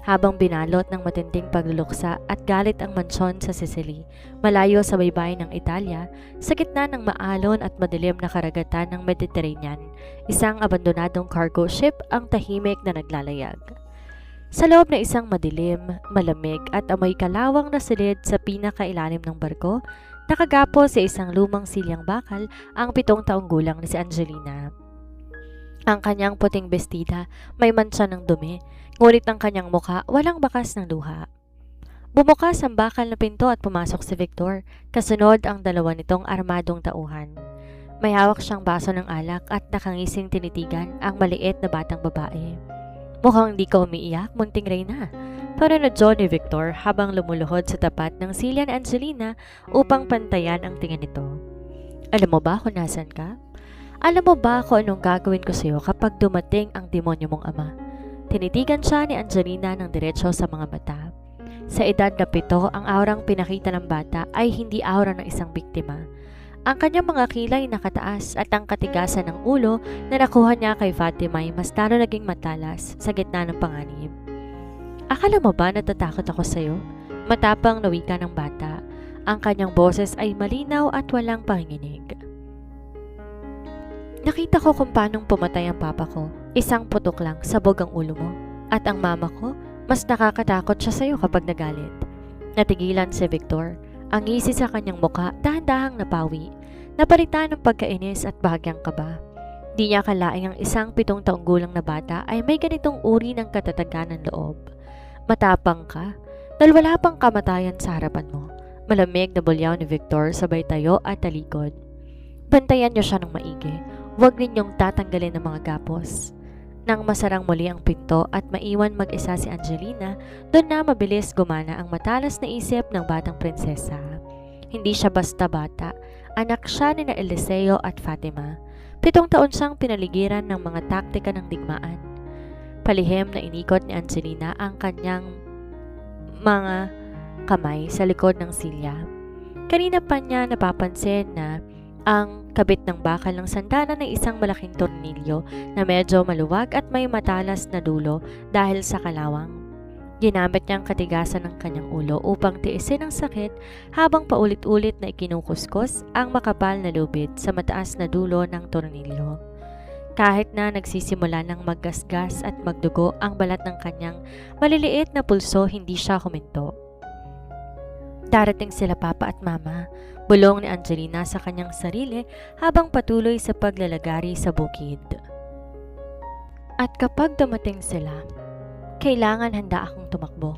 Habang binalot ng matinding pagluluksa at galit ang mansyon sa Sicily, malayo sa baybayin ng Italia, sa gitna ng maalon at madilim na karagatan ng Mediterranean, isang abandonadong cargo ship ang tahimik na naglalayag. Sa loob na isang madilim, malamig at amoy kalawang na silid sa pinakailalim ng barko, nakagapo sa isang lumang silyang bakal ang 7 taong gulang na si Angelina. Ang kanyang puting bestida may mancha ng dumi, ngunit ang kanyang mukha walang bakas ng luha. Bumukas ang bakal na pinto at pumasok si Victor, kasunod ang dalawa nitong armadong tauhan. May hawak siyang baso ng alak at nakangising tinitigan ang maliit na batang babae. Mukhang di ka umiiyak, munting Reyna. Paranadyo ni Victor habang lumuluhod sa tapat ng silya ni Angelina upang pantayan ang tingin nito. Alam mo ba kung nasan ka? Alam mo ba kung anong gagawin ko sa iyo kapag dumating ang demonyo mong ama? Tinitigan siya ni Angelina ng diretso sa mga mata. Sa edad na 7, ang aurang pinakita ng bata ay hindi aura ng isang biktima. Ang kanyang mga kilay nakataas at ang katigasan ng ulo na nakuha niya kay Fatima ay mas lalo naging matalas sa gitna ng panganib. Akala mo ba natatakot ako sa iyo? Matapang na wika ng bata. Ang kanyang boses ay malinaw at walang panginginig. Nakita ko kung paanong pumatay ang papa ko. Isang putok lang, sabog ang ulo mo. At ang mama ko, mas nakakatakot siya sa'yo kapag nagalit. Natigilan si Victor. Ang ngisi sa kanyang muka, dahan-dahang napawi. Napalitan ng pagkainis at bahagyang kaba. Di niya akalaing ang isang 7 taong gulang na bata ay may ganitong uri ng katatagan ng loob. Matapang ka, dahil wala pang kamatayan sa harapan mo. Malamig na bulyaw ni Victor sabay tayo at talikod. Bantayan niyo siya ng maigi. Huwag ninyong tatanggalin ang mga gapos. Nang masarang muli ang pinto at maiwan mag-isa si Angelina, doon na mabilis gumana ang matalas na isip ng batang prinsesa. Hindi siya basta bata, anak siya ni Eliseo at Fatima. 7 taon siyang pinaligiran ng mga taktika ng digmaan. Palihim na inikot ni Angelina ang kanyang mga kamay sa likod ng silya. Kanina pa niya napapansin na ang kabit ng bakal ng sandata ng isang malaking tornilyo na medyo maluwag at may matalas na dulo dahil sa kalawang. Ginamit niya ang katigasan ng kanyang ulo upang tiisin ang sakit habang paulit-ulit na ikinukuskus ang makapal na lubid sa mataas na dulo ng tornilyo. Kahit na nagsisimula ng maggasgas at magdugo ang balat ng kanyang maliliit na pulso, hindi siya huminto. Darating sila papa at mama, bulong ni Angelina sa kanyang sarili habang patuloy sa paglalagari sa bukid. At kapag dumating sila, kailangan handa akong tumakbo.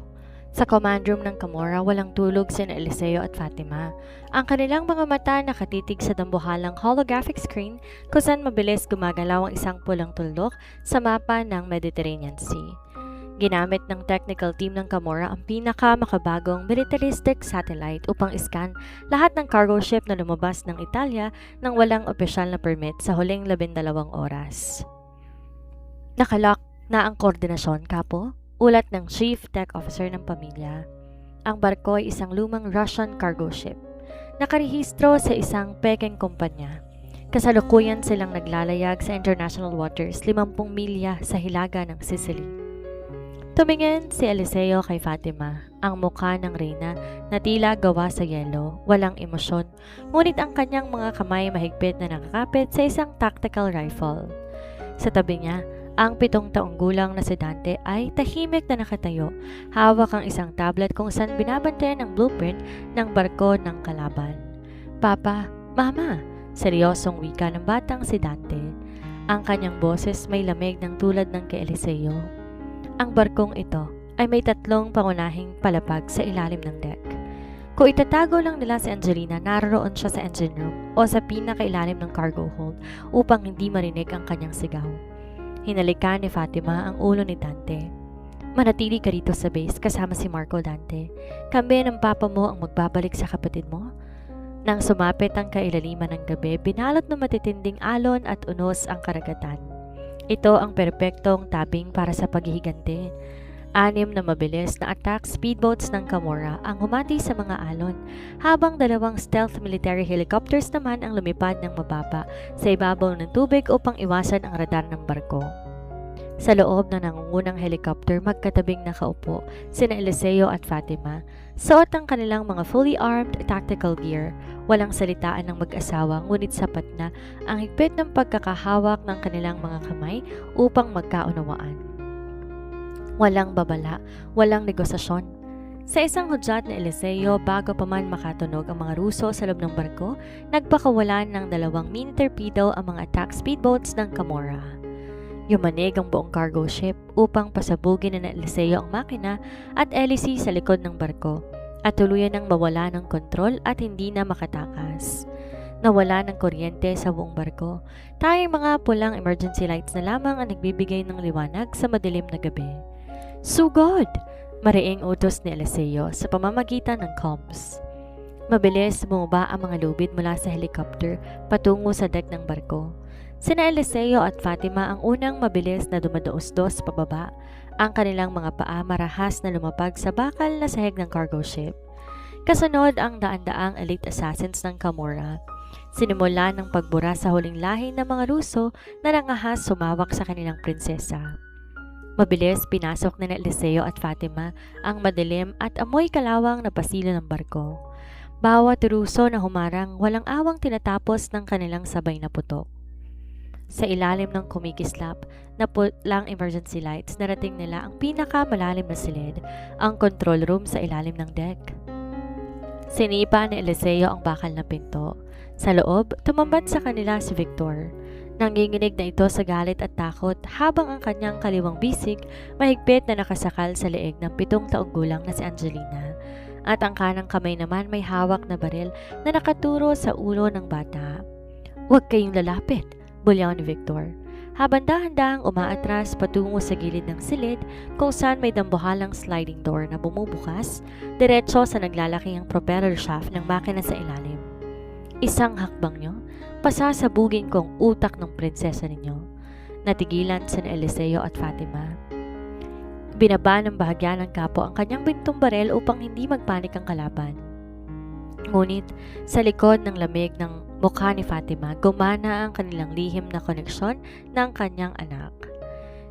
Sa command room ng Camorra, walang tulog sina Eliseo at Fatima. Ang kanilang mga mata nakatitig sa dambuhalang holographic screen kung saan mabilis gumagalaw ang isang pulang tuldok sa mapa ng Mediterranean Sea. Ginamit ng technical team ng Camorra ang pinakamakabagong militaristic satellite upang iskan lahat ng cargo ship na lumabas ng Italia nang walang opisyal na permit sa huling 12 oras. Nakalock na ang koordinasyon, Kapo, ulat ng Chief Tech Officer ng pamilya. Ang barko ay isang lumang Russian cargo ship. Nakarehistro sa isang Peking kumpanya. Kasalukuyan silang naglalayag sa international waters 50 milya sa hilaga ng Sicily. Tumingin si Eliseo kay Fatima, ang mukha ng reyna na tila gawa sa yelo, walang emosyon, ngunit ang kanyang mga kamay mahigpit na nakakapit sa isang tactical rifle. Sa tabi niya, ang 7 taong gulang na si Dante ay tahimik na nakatayo, hawak ang isang tablet kung saan binabantayan ang blueprint ng barko ng kalaban. Papa, Mama, seryosong wika ng batang si Dante. Ang kanyang boses may lamig ng tulad ng kay Eliseo. Ang barkong ito ay may 3 pangunahing palapag sa ilalim ng deck. Kung itatago lang nila si Angelina, naroon siya sa engine room o sa pinakailalim ng cargo hold upang hindi marinig ang kanyang sigaw. Hinalikan ni Fatima ang ulo ni Dante. Manatili ka rito sa base kasama si Marco, Dante. Kami ng papa mo ang magbabalik sa kapatid mo. Nang sumapit ang kailaliman ng gabi, binalot ng matitinding alon at unos ang karagatan. Ito ang perpektong tabing para sa paghihiganti. 6 na mabilis na attack speedboats ng Camorra ang humati sa mga alon, habang 2 stealth military helicopters naman ang lumipad ng mababa sa ibabaw ng tubig upang iwasan ang radar ng barko. Sa loob ng nangungunang helicopter, magkatabing nakaupo sina Eliseo at Fatima. Suot ang kanilang mga fully armed tactical gear. Walang salitaan ng mag-asawa, ngunit sapat na ang higpit ng pagkakahawak ng kanilang mga kamay upang magkaunawaan. Walang babala, walang negosasyon. Sa isang hudyat ni Eliseo, bago pa man makatunog ang mga Ruso sa loob ng barko, nagpakawalan ng 2 mini torpedo ang mga attack speedboats ng Camorra. Yumanig ang buong cargo ship upang pasabugin na Eliseo ang makina at hélice sa likod ng barko at tuluyan ng mawala ng kontrol at hindi na makatakas. Nawala ng kuryente sa buong barko. Tayong mga pulang emergency lights na lamang ang nagbibigay ng liwanag sa madilim na gabi. Sugod! Mariing utos ni Eliseo sa pamamagitan ng comms. Mabilis bumaba ang mga lubid mula sa helicopter patungo sa deck ng barko. Sina Eliseo at Fatima ang unang mabilis na dumadaos-dos pababa, ang kanilang mga paa marahas na lumapag sa bakal na sahig ng cargo ship. Kasunod ang daan-daang elite assassins ng Camorra. Sinimula ng pagbura sa huling lahi ng mga Ruso na nangahas sumawak sa kanilang prinsesa. Mabilis pinasok ni Eliseo at Fatima ang madilim at amoy kalawang na pasilyo ng barko. Bawat Ruso na humarang walang awang tinatapos ng kanilang sabay na putok. Sa ilalim ng kumikislap na pulang emergency lights, narating nila ang pinakamalalim na silid, ang control room sa ilalim ng deck. Sinipa ni Eliseo ang bakal na pinto. Sa loob, tumambat sa kanila si Victor. Nanginginig na ito sa galit at takot habang ang kanyang kaliwang bisig mahigpit na nakasakal sa leeg ng 7 taong gulang na si Angelina. At ang kanang kamay naman may hawak na baril na nakaturo sa ulo ng bata. "Huwag kayong lalapit," bulyaw ni Victor. Habang dahan-dahang umaatras patungo sa gilid ng silid kung saan may dambuhalang sliding door na bumubukas, diretso sa naglalakihang propeller shaft ng makina sa ilalim. "Isang hakbang nyo, pasasabugin ko ang utak ng prinsesa ninyo." Natigilan si Eliseo at Fatima. Binaba ng bahagya ng kapo ang kanyang bintong barel upang hindi magpanik ang kalaban. Ngunit sa likod ng lamig ng mukha ni Fatima, gumana ang kanilang lihim na koneksyon ng kanyang anak.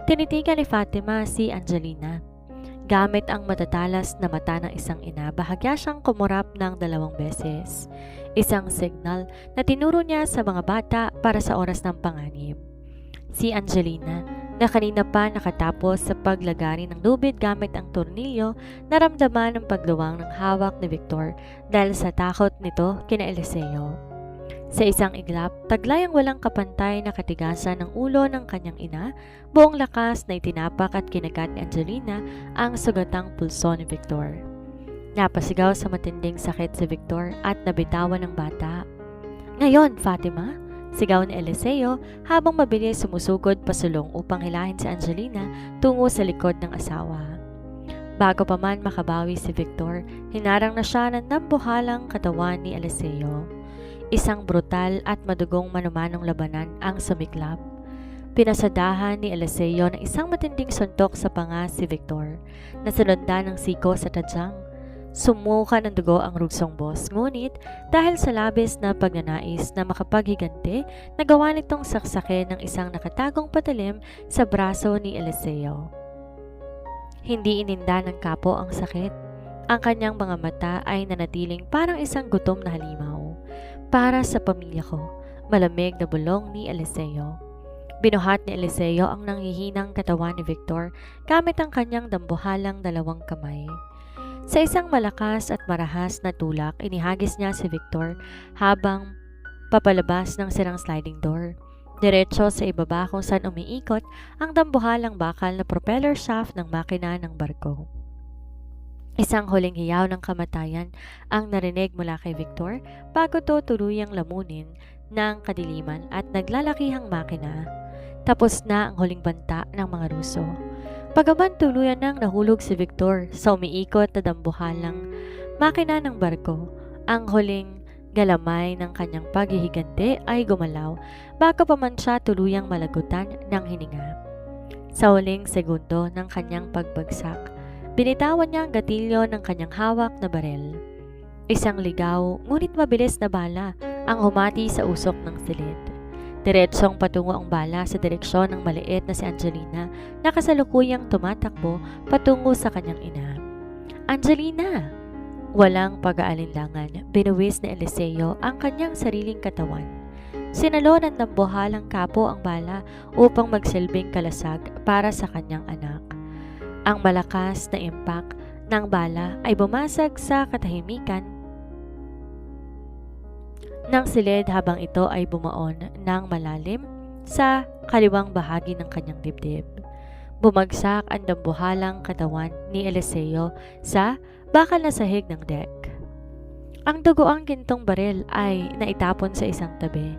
Tinitigan ni Fatima si Angelina. Gamit ang matatalas na mata ng isang ina, bahagya siyang kumurap ng 2 beses. Isang signal na tinuro niya sa mga bata para sa oras ng panganib. Si Angelina, na kanina pa nakatapos sa paglagari ng lubid gamit ang tornilyo, naramdaman ang pagluwang ng hawak ni Victor dahil sa takot nito kina Eliseo. Sa isang iglap, taglay ang walang kapantay na katigasan ng ulo ng kanyang ina, buong lakas na itinapak at kinagat ni Angelina ang sugatang pulso ni Victor. Napasigaw sa matinding sakit si Victor at nabitawan ng bata. "Ngayon, Fatima, Sigaw ni Eliseo habang mabilis sumusugod pasulong upang hilahin si Angelina tungo sa likod ng asawa. Bago pa man makabawi si Victor, hinarang na siya ng nambuhalang katawan ni Eliseo. Isang brutal at madugong manumanong labanan ang sumiklab. Pinasadahan ni Eliseo ng isang matinding suntok sa panga si Victor, na sinundan ng siko sa tadyang. Sumuka ng dugo ang rugsong boss, ngunit dahil sa labis na pagnanais na makapaghiganti, nagawa nitong saksakin ng isang nakatagong patalim sa braso ni Eliseo. Hindi ininda ng kapo ang sakit. Ang kanyang mga mata ay nanatiling parang isang gutom na halimaw. Para sa pamilya ko, malamig na bulong ni Eliseo. Binuhat ni Eliseo ang nanghihinang katawan ni Victor gamit ang kanyang dambuhalang dalawang kamay. Sa isang malakas at marahas na tulak, inihagis niya si Victor habang papalabas ng sirang sliding door. Diretso sa ibaba kung saan umiikot ang dambuhalang bakal na propeller shaft ng makina ng barko. Isang huling hiyaw ng kamatayan ang narinig mula kay Victor bago to tuluyang lamunin ng kadiliman at naglalakihang makina. Tapos na ang huling banta ng mga Ruso. Pagaman tuluyan nang nahulog si Victor sa umiikot na dambuhalang makina ng barko, ang huling galamay ng kanyang paghihigante ay gumalaw bago pa man siya tuluyang malagutan ng hininga. Sa huling segundo ng kanyang pagbagsak, binitawan niya ang gatilyo ng kanyang hawak na barel. Isang ligaw ngunit mabilis na bala ang humati sa usok ng silid. Diretsong patungo ang bala sa direksyon ng maliit na si Angelina na kasalukuyang tumatakbo patungo sa kanyang ina. Angelina! Walang pag-aalinlangan, binuwis ni Eliseo ang kanyang sariling katawan. Sinalo ng dambuhalang kapo ang bala upang magsilbing kalasag para sa kanyang anak. Ang malakas na impact ng bala ay bumasag sa katahimikan ng silid habang ito ay bumaon ng malalim sa kaliwang bahagi ng kanyang dibdib. Bumagsak ang dambuhalang katawan ni Eliseo sa bakal na sahig ng deck. Ang dugoang gintong baril ay naitapon sa isang tabi.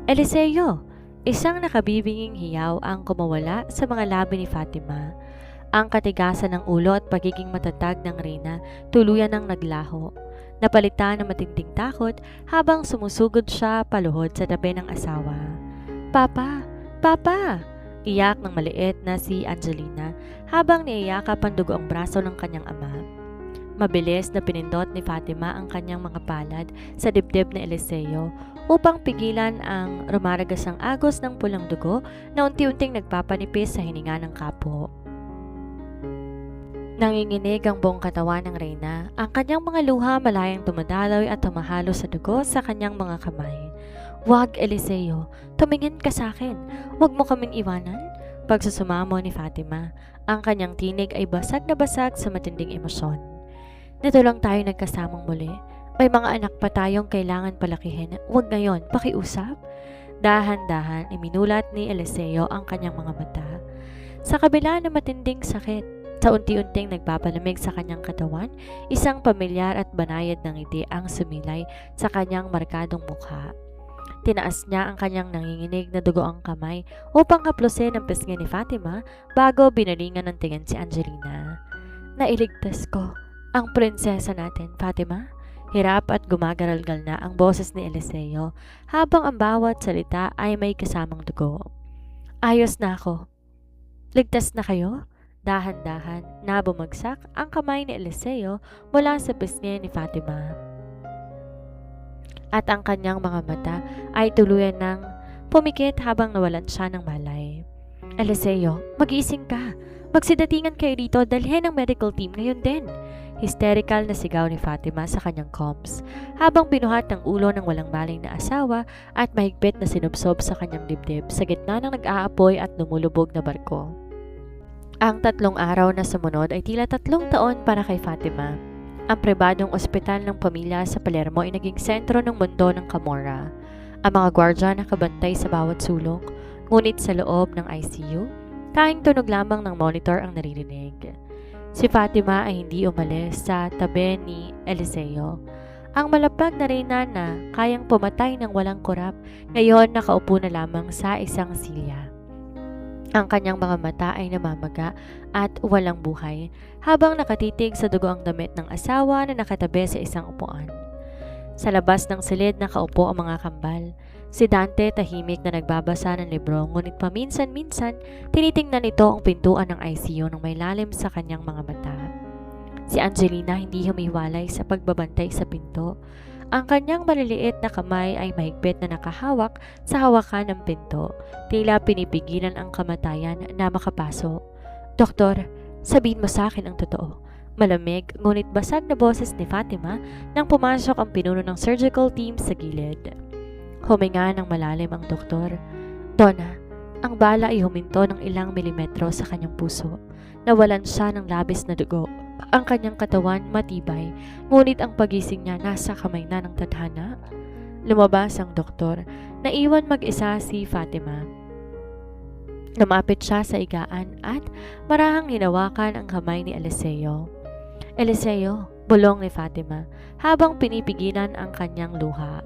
Eliseo! Isang nakabibinging hiyaw ang kumawala sa mga labi ni Fatima. Ang katigasan ng ulo at pagiging matatag ng reyna tuluyan ng naglaho. Napalitan ng matinding takot habang sumusugod siya paluhod sa tabi ng asawa. Papa! Papa! Iyak ng maliit na si Angelina habang niyayakap ang dugo ang braso ng kanyang ama. Mabilis na pinindot ni Fatima ang kanyang mga palad sa dibdib ni Eliseo upang pigilan ang rumaragasang agos ng pulang dugo na unti-unting nagpapanipis sa hininga ng kapo. Nanginginig ang buong katawan ng reyna, ang kanyang mga luha malayang dumadaloy at tumahalo sa dugo sa kanyang mga kamay. Wag, Eliseo, tumingin ka sa akin. Wag mo kaming iwanan. Pagsusumamo ni Fatima, ang kanyang tinig ay basag na basag sa matinding emosyon. Nito lang tayo nagkasamang muli. May mga anak pa tayong kailangan palakihin. Wag ngayon, pakiusap. Dahan-dahan iminulat ni Eliseo ang kanyang mga mata. Sa kabila ng matinding sakit, sa unti-unting nagpapalamig sa kanyang katawan, isang pamilyar at banayad ng ngiti ang sumilay sa kanyang markadong mukha. Tinaas niya ang kanyang nanginginig na dugoang kamay upang haplusin ang pisngi ni Fatima bago binalingan ng tingin si Angelina. Nailigtas ko ang prinsesa natin, Fatima. Hirap at gumagaralgal na ang boses ni Eliseo habang ang bawat salita ay may kasamang dugo. Ayos na ako. Ligtas na kayo? Dahan-dahan na bumagsak ang kamay ni Eliseo mula sa pisngi ni Fatima. At ang kanyang mga mata ay tuluyan ng pumikit habang nawalan siya ng malay. Eliseo, mag-iising ka. Magsidatingan kayo dito, dalhin ang medical team ngayon din. Hysterical na sigaw ni Fatima sa kanyang comms habang binuhat ng ulo ng walang maling na asawa at mahigpit na sinubsob sa kanyang dibdib sa gitna ng nag-aapoy at lumulubog na barko. Ang 3 araw na sumunod ay tila 3 taon para kay Fatima. Ang pribadong ospital ng pamilya sa Palermo ay naging sentro ng mundo ng Camorra. Ang mga gwardya nakabantay sa bawat sulok, ngunit sa loob ng ICU, tanging tunog lamang ng monitor ang naririnig. Si Fatima ay hindi umalis sa tabi ni Eliseo. Ang malapag na reyna na kayang pumatay ng walang kurap, ngayon nakaupo na lamang sa isang silya. Ang kanyang mga mata ay namamaga at walang buhay, habang nakatitig sa dugo ang damit ng asawa na nakatabi sa isang upuan. Sa labas ng silid nakaupo ang mga kambal. Si Dante tahimik na nagbabasa ng libro, ngunit paminsan-minsan tinitingnan nito ang pintuan ng ICU ng may lalim sa kanyang mga mata. Si Angelina hindi humiwalay sa pagbabantay sa pinto. Ang kanyang maliliit na kamay ay mahigpit na nakahawak sa hawakan ng pinto. Tila pinipigilan ang kamatayan na makapasok. "Doktor, sabihin mo sa akin ang totoo." Malamig ngunit basag na boses ni Fatima nang pumasok ang pinuno ng surgical team sa gilid. Huminga ng malalim ang doktor. "Donna, ang bala ay huminto ng ilang milimetro sa kanyang puso. Nawalan siya ng labis na dugo. Ang kanyang katawan matibay, ngunit ang pagising niya nasa kamay na ng tadhana." Lumabas ang doktor. Naiwan mag-isa si Fatima. Lumapit siya sa igaan at marahang hinawakan ang kamay ni Eliseo. "Eliseo," bulong ni Fatima habang pinipigilan ang kanyang luha.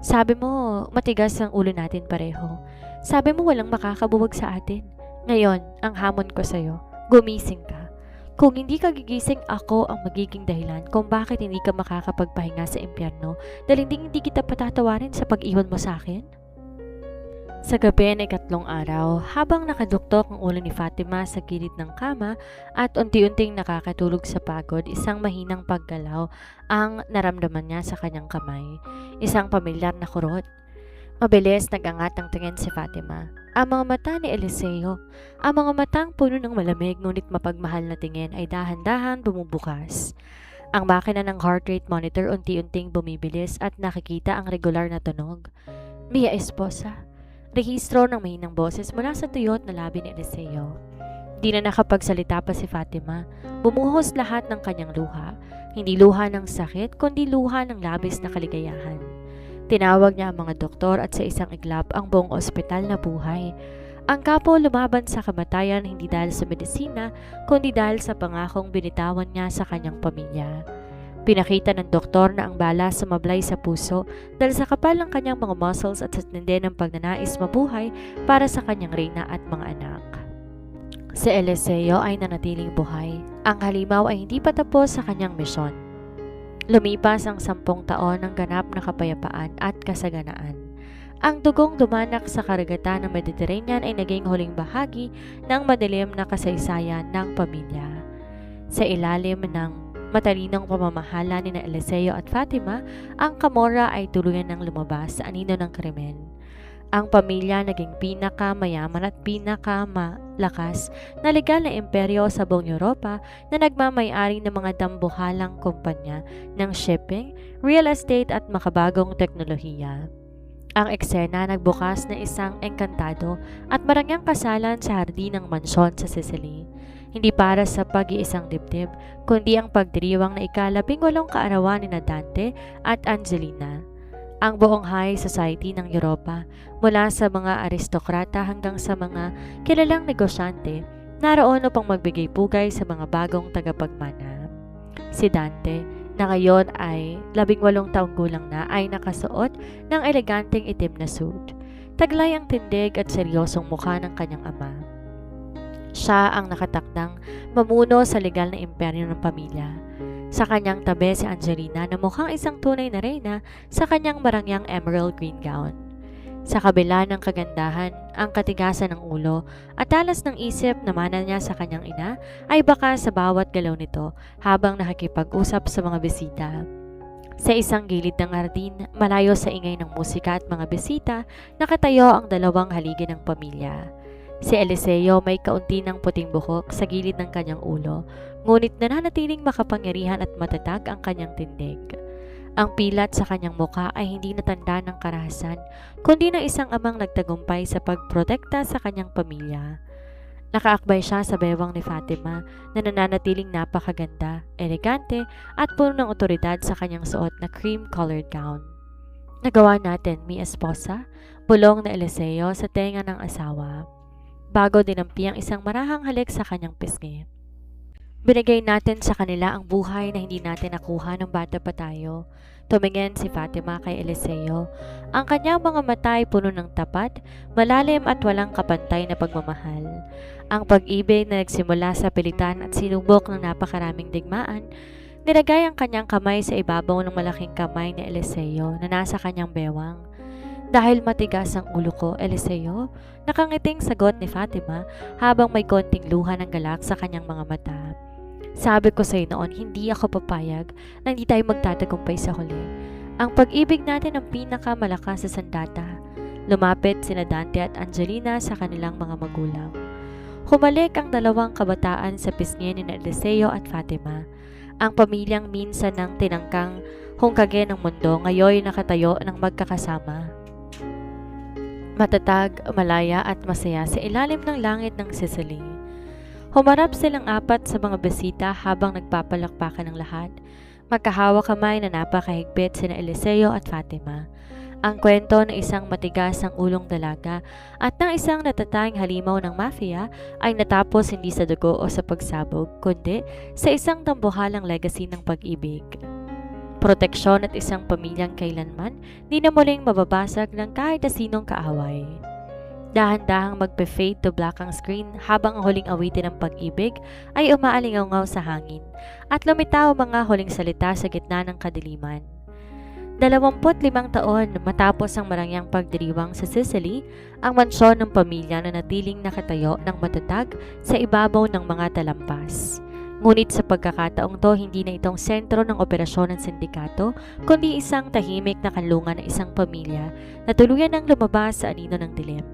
"Sabi mo, matigas ang ulo natin pareho. Sabi mo walang makakabuwag sa atin. Ngayon, ang hamon ko sa'yo, gumising ka. Kung hindi ka gigising, ako ang magiging dahilan kung bakit hindi ka makakapagpahinga sa impyerno dahil hindi kita patatawarin sa pag-iwan mo sa akin." Sa gabi ng ikatlong araw, habang nakaduktok ang ulo ni Fatima sa gilid ng kama at unti-unting nakakatulog sa pagod, isang mahinang paggalaw ang naramdaman niya sa kanyang kamay. Isang pamilyar na kurot. Mabilis nagangat ang tingin si Fatima. Ang mga mata ni Eliseo, ang mga matang puno ng malamig ngunit mapagmahal na tingin ay dahan-dahan bumubukas. Ang makina ng heart rate monitor unti-unting bumibilis at nakikita ang regular na tunog. "Mia Esposa." Rehistro ng mahinang boses mula sa tuyot na labi ni Eliseo. Di na nakapagsalita pa si Fatima. Bumuhos lahat ng kanyang luha. Hindi luha ng sakit, kundi luha ng labis na kaligayahan. Tinawag niya ang mga doktor at sa isang iglap ang buong ospital na buhay. Ang kapo lumaban sa kamatayan hindi dahil sa medisina, kundi dahil sa pangakong binitawan niya sa kanyang pamilya. Pinakita ng doktor na ang bala sumablay sa puso dahil sa kapal ng kanyang mga muscles at sa tindi ng pagnanais mabuhay para sa kanyang reyna at mga anak. Si Eliseo ay nanatiling buhay. Ang halimaw ay hindi pa tapos sa kanyang misyon. Lumipas ang 10 taon ng ganap na kapayapaan at kasaganaan. Ang dugong dumanak sa karagatan ng Mediterranean ay naging huling bahagi ng madilim na kasaysayan ng pamilya. Sa ilalim ng matalinong pamamahala ni Eliseo at Fatima, ang Camorra ay tuluyan ng lumabas sa anino ng krimen. Ang pamilya naging pinakamayaman at pinakamalakas na legal na imperyo sa buong Europa na nagmamay-ari ng mga dambuhalang kumpanya ng shipping, real estate at makabagong teknolohiya. Ang eksena nagbukas na isang engkantado at marangyang kasalan sa hardin ng mansyon sa Sicily. Hindi para sa pag-iisang dibdib, kundi ang pagdiriwang na ika-18 kaarawan ni Dante at Angelina. Ang buong high society ng Europa, mula sa mga aristokrata hanggang sa mga kilalang negosyante, naroon upang magbigay pugay sa mga bagong tagapagmana. Si Dante, na ngayon ay 18 taong gulang na, ay nakasuot ng eleganteng itim na suit. Taglay ang tindig at seryosong mukha ng kanyang ama. Siya ang nakatakdang mamuno sa legal na imperyo ng pamilya. Sa kanyang tabi si Angelina na mukhang isang tunay na reyna sa kanyang marangyang emerald green gown. Sa kabila ng kagandahan, ang katigasan ng ulo at talas ng isip na mana niya sa kanyang ina ay baka sa bawat galaw nito habang nakikipag-usap sa mga bisita. Sa isang gilid ng hardin, malayo sa ingay ng musika at mga bisita, nakatayo ang dalawang haligi ng pamilya. Si Eliseo may kaunti ng puting buhok sa gilid ng kanyang ulo, ngunit nananatiling makapangyarihan at matatag ang kanyang tindig. Ang pilat sa kanyang mukha ay hindi natanda ng karahasan, kundi ng isang amang nagtagumpay sa pagprotekta sa kanyang pamilya. Nakaakbay siya sa bewang ni Fatima na nananatiling napakaganda, elegante at puno ng otoridad sa kanyang suot na cream-colored gown. "Nagawa natin, mi esposa," bulong na Eliseo sa tenga ng asawa, bago dinampi ang isang marahang halik sa kanyang pisngi. "Binigay natin sa kanila ang buhay na hindi natin nakuha ng bata pa tayo. Tumingin si Fatima kay Eliseo. Ang kanyang mga mata ay puno ng tapat, malalim at walang kapantay na pagmamahal. Ang pag-ibig na nagsimula sa pilitan at sinubok ng napakaraming digmaan, nilagay ang kanyang kamay sa ibabaw ng malaking kamay ni Eliseo na nasa kanyang bewang. Dahil matigas ang ulo ko, Eliseo, nakangiting sagot ni Fatima habang may konting luha ng galak sa kanyang mga mata. Sabi ko sa'yo noon, hindi ako papayag na hindi tayo magtatagumpay sa huli. Ang pag-ibig natin ang pinakamalakas sa sandata. Lumapit sina Dante at Angelina sa kanilang mga magulang. Humalik ang dalawang kabataan sa pisngi ni Eliseo at Fatima. Ang pamilyang minsan ng tinangkang hungkage ng mundo ngayon nakatayo ng magkakasama. Matatag, malaya at masaya sa ilalim ng langit ng Sicily. Humarap silang apat sa mga besita habang nagpapalakpakan ng lahat. Magkahawak kamay na napakahigpit sina Eliseo at Fatima. Ang kwento ng isang matigas ang ulong dalaga at ng isang natatanging halimaw ng mafia ay natapos hindi sa dugo o sa pagsabog, kundi sa isang tambuhalang legacy ng pag-ibig. Proteksyon at isang pamilyang kailanman di na muling mababasag ng kahit na sinong kaaway. Dahan-dahang magpe-fade to black ang screen habang ang huling awitin ng pag-ibig ay umaalingaw sa hangin at lumitaw mga huling salita sa gitna ng kadiliman. 25 taon matapos ang marangyang pagdiriwang sa Sicily, ang mansyon ng pamilya na natiling nakatayo ng matatag sa ibabaw ng mga talampas. Ngunit sa pagkakataong to, hindi na itong sentro ng operasyon ng sindikato, kundi isang tahimik na kanlungan ng isang pamilya na tuluyan ng lumabas sa anino ng dilim.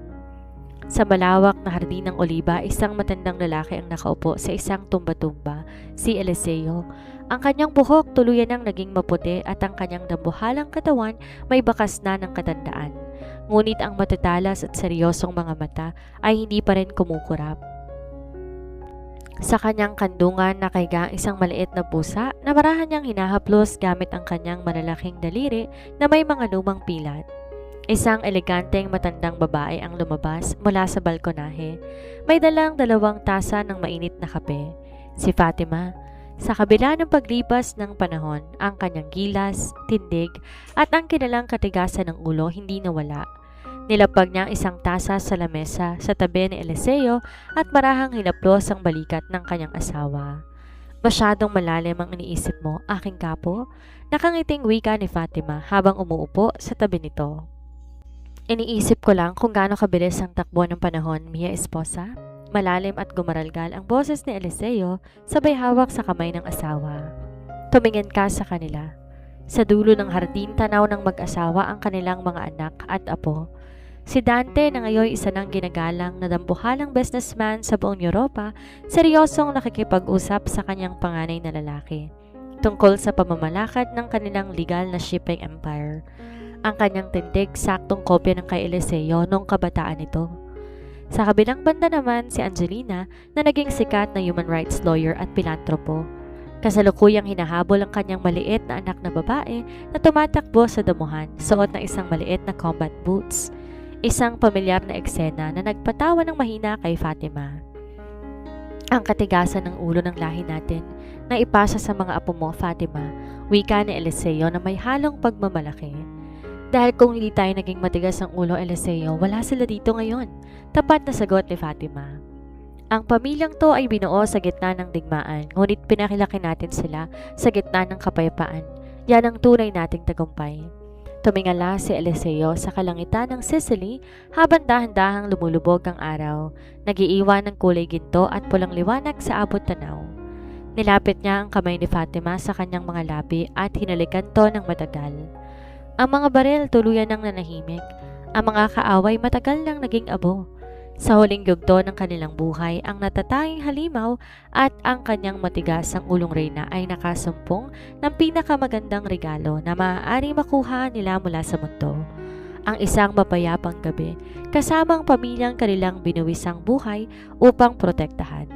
Sa malawak na hardin ng oliba, isang matandang lalaki ang nakaupo sa isang tumba-tumba, si Eliseo. Ang kanyang buhok tuluyan ng naging maputi at ang kanyang dambuhalang katawan may bakas na ng katandaan. Ngunit ang matatalas at seryosong mga mata ay hindi pa rin kumukurap. Sa kanyang kandungan nakahiga isang maliit na pusa na marahan niyang hinahaplos gamit ang kanyang malalaking daliri na may mga lumang pilat. Isang eleganteng matandang babae ang lumabas mula sa balkonahe. May dalang 2 tasa ng mainit na kape. Si Fatima. Sa kabila ng paglipas ng panahon, ang kanyang gilas, tindig at ang kinalang katigasan ng ulo hindi nawala. Nilapag niya ang isang tasa sa lamesa sa tabi ni Eliseo at marahang hinaplos ang balikat ng kanyang asawa. Masyadong malalim ang iniisip mo, aking kapo? Nakangiting wika ni Fatima habang umuupo sa tabi nito. Iniisip ko lang kung gaano kabilis ang takbo ng panahon, Mia Esposa. Malalim at gumaralgal ang boses ni Eliseo sabay hawak sa kamay ng asawa. Tumingin ka sa kanila. Sa dulo ng hardin tanaw ng mag-asawa ang kanilang mga anak at apo. Si Dante na ngayon isa ng ginagalang na dambuhalang businessman sa buong Europa, seryosong nakikipag-usap sa kanyang panganay na lalaki tungkol sa pamamalakad ng kanilang legal na shipping empire. Ang kanyang tindig saktong kopya ng kay Eliseo noong kabataan nito. Sa kabilang banda naman si Angelina na naging sikat na human rights lawyer at pilantropo. Kasalukuyang hinahabol ang kanyang maliit na anak na babae na tumatakbo sa damuhan, suot ng isang maliit na combat boots. Isang pamilyar na eksena na nagpatawa ng mahina kay Fatima. Ang katigasan ng ulo ng lahi natin na ipasa sa mga apo mo, Fatima, wika ni Eliseo na may halong pagmamalaki. Dahil kung hindi tayo naging matigas ang ulo, Eliseo, wala sila dito ngayon. Tapat na sagot ni Fatima. Ang pamilyang to ay binuo sa gitna ng digmaan, ngunit pinakilaki natin sila sa gitna ng kapayapaan. Yan ang tunay nating tagumpay. Tumingala si Eliseo sa kalangitan ng Sicily habang dahan-dahang lumulubog ang araw, nagiiwan ng kulay ginto at pulang liwanag sa abot tanaw. Nilapit niya ang kamay ni Fatima sa kanyang mga labi at hinalikan to ng matagal. Ang mga baril tuluyan ng nanahimik, ang mga kaaway matagal nang naging abo. Sa huling yugto ng kanilang buhay, ang natatanging halimaw at ang kanyang matigasang ulong reyna ay nakasumpong ng pinakamagandang regalo na maaaring makuha nila mula sa mundo. Ang isang mapayapang gabi, kasamang pamilyang kanilang binuwisang buhay upang protektahan.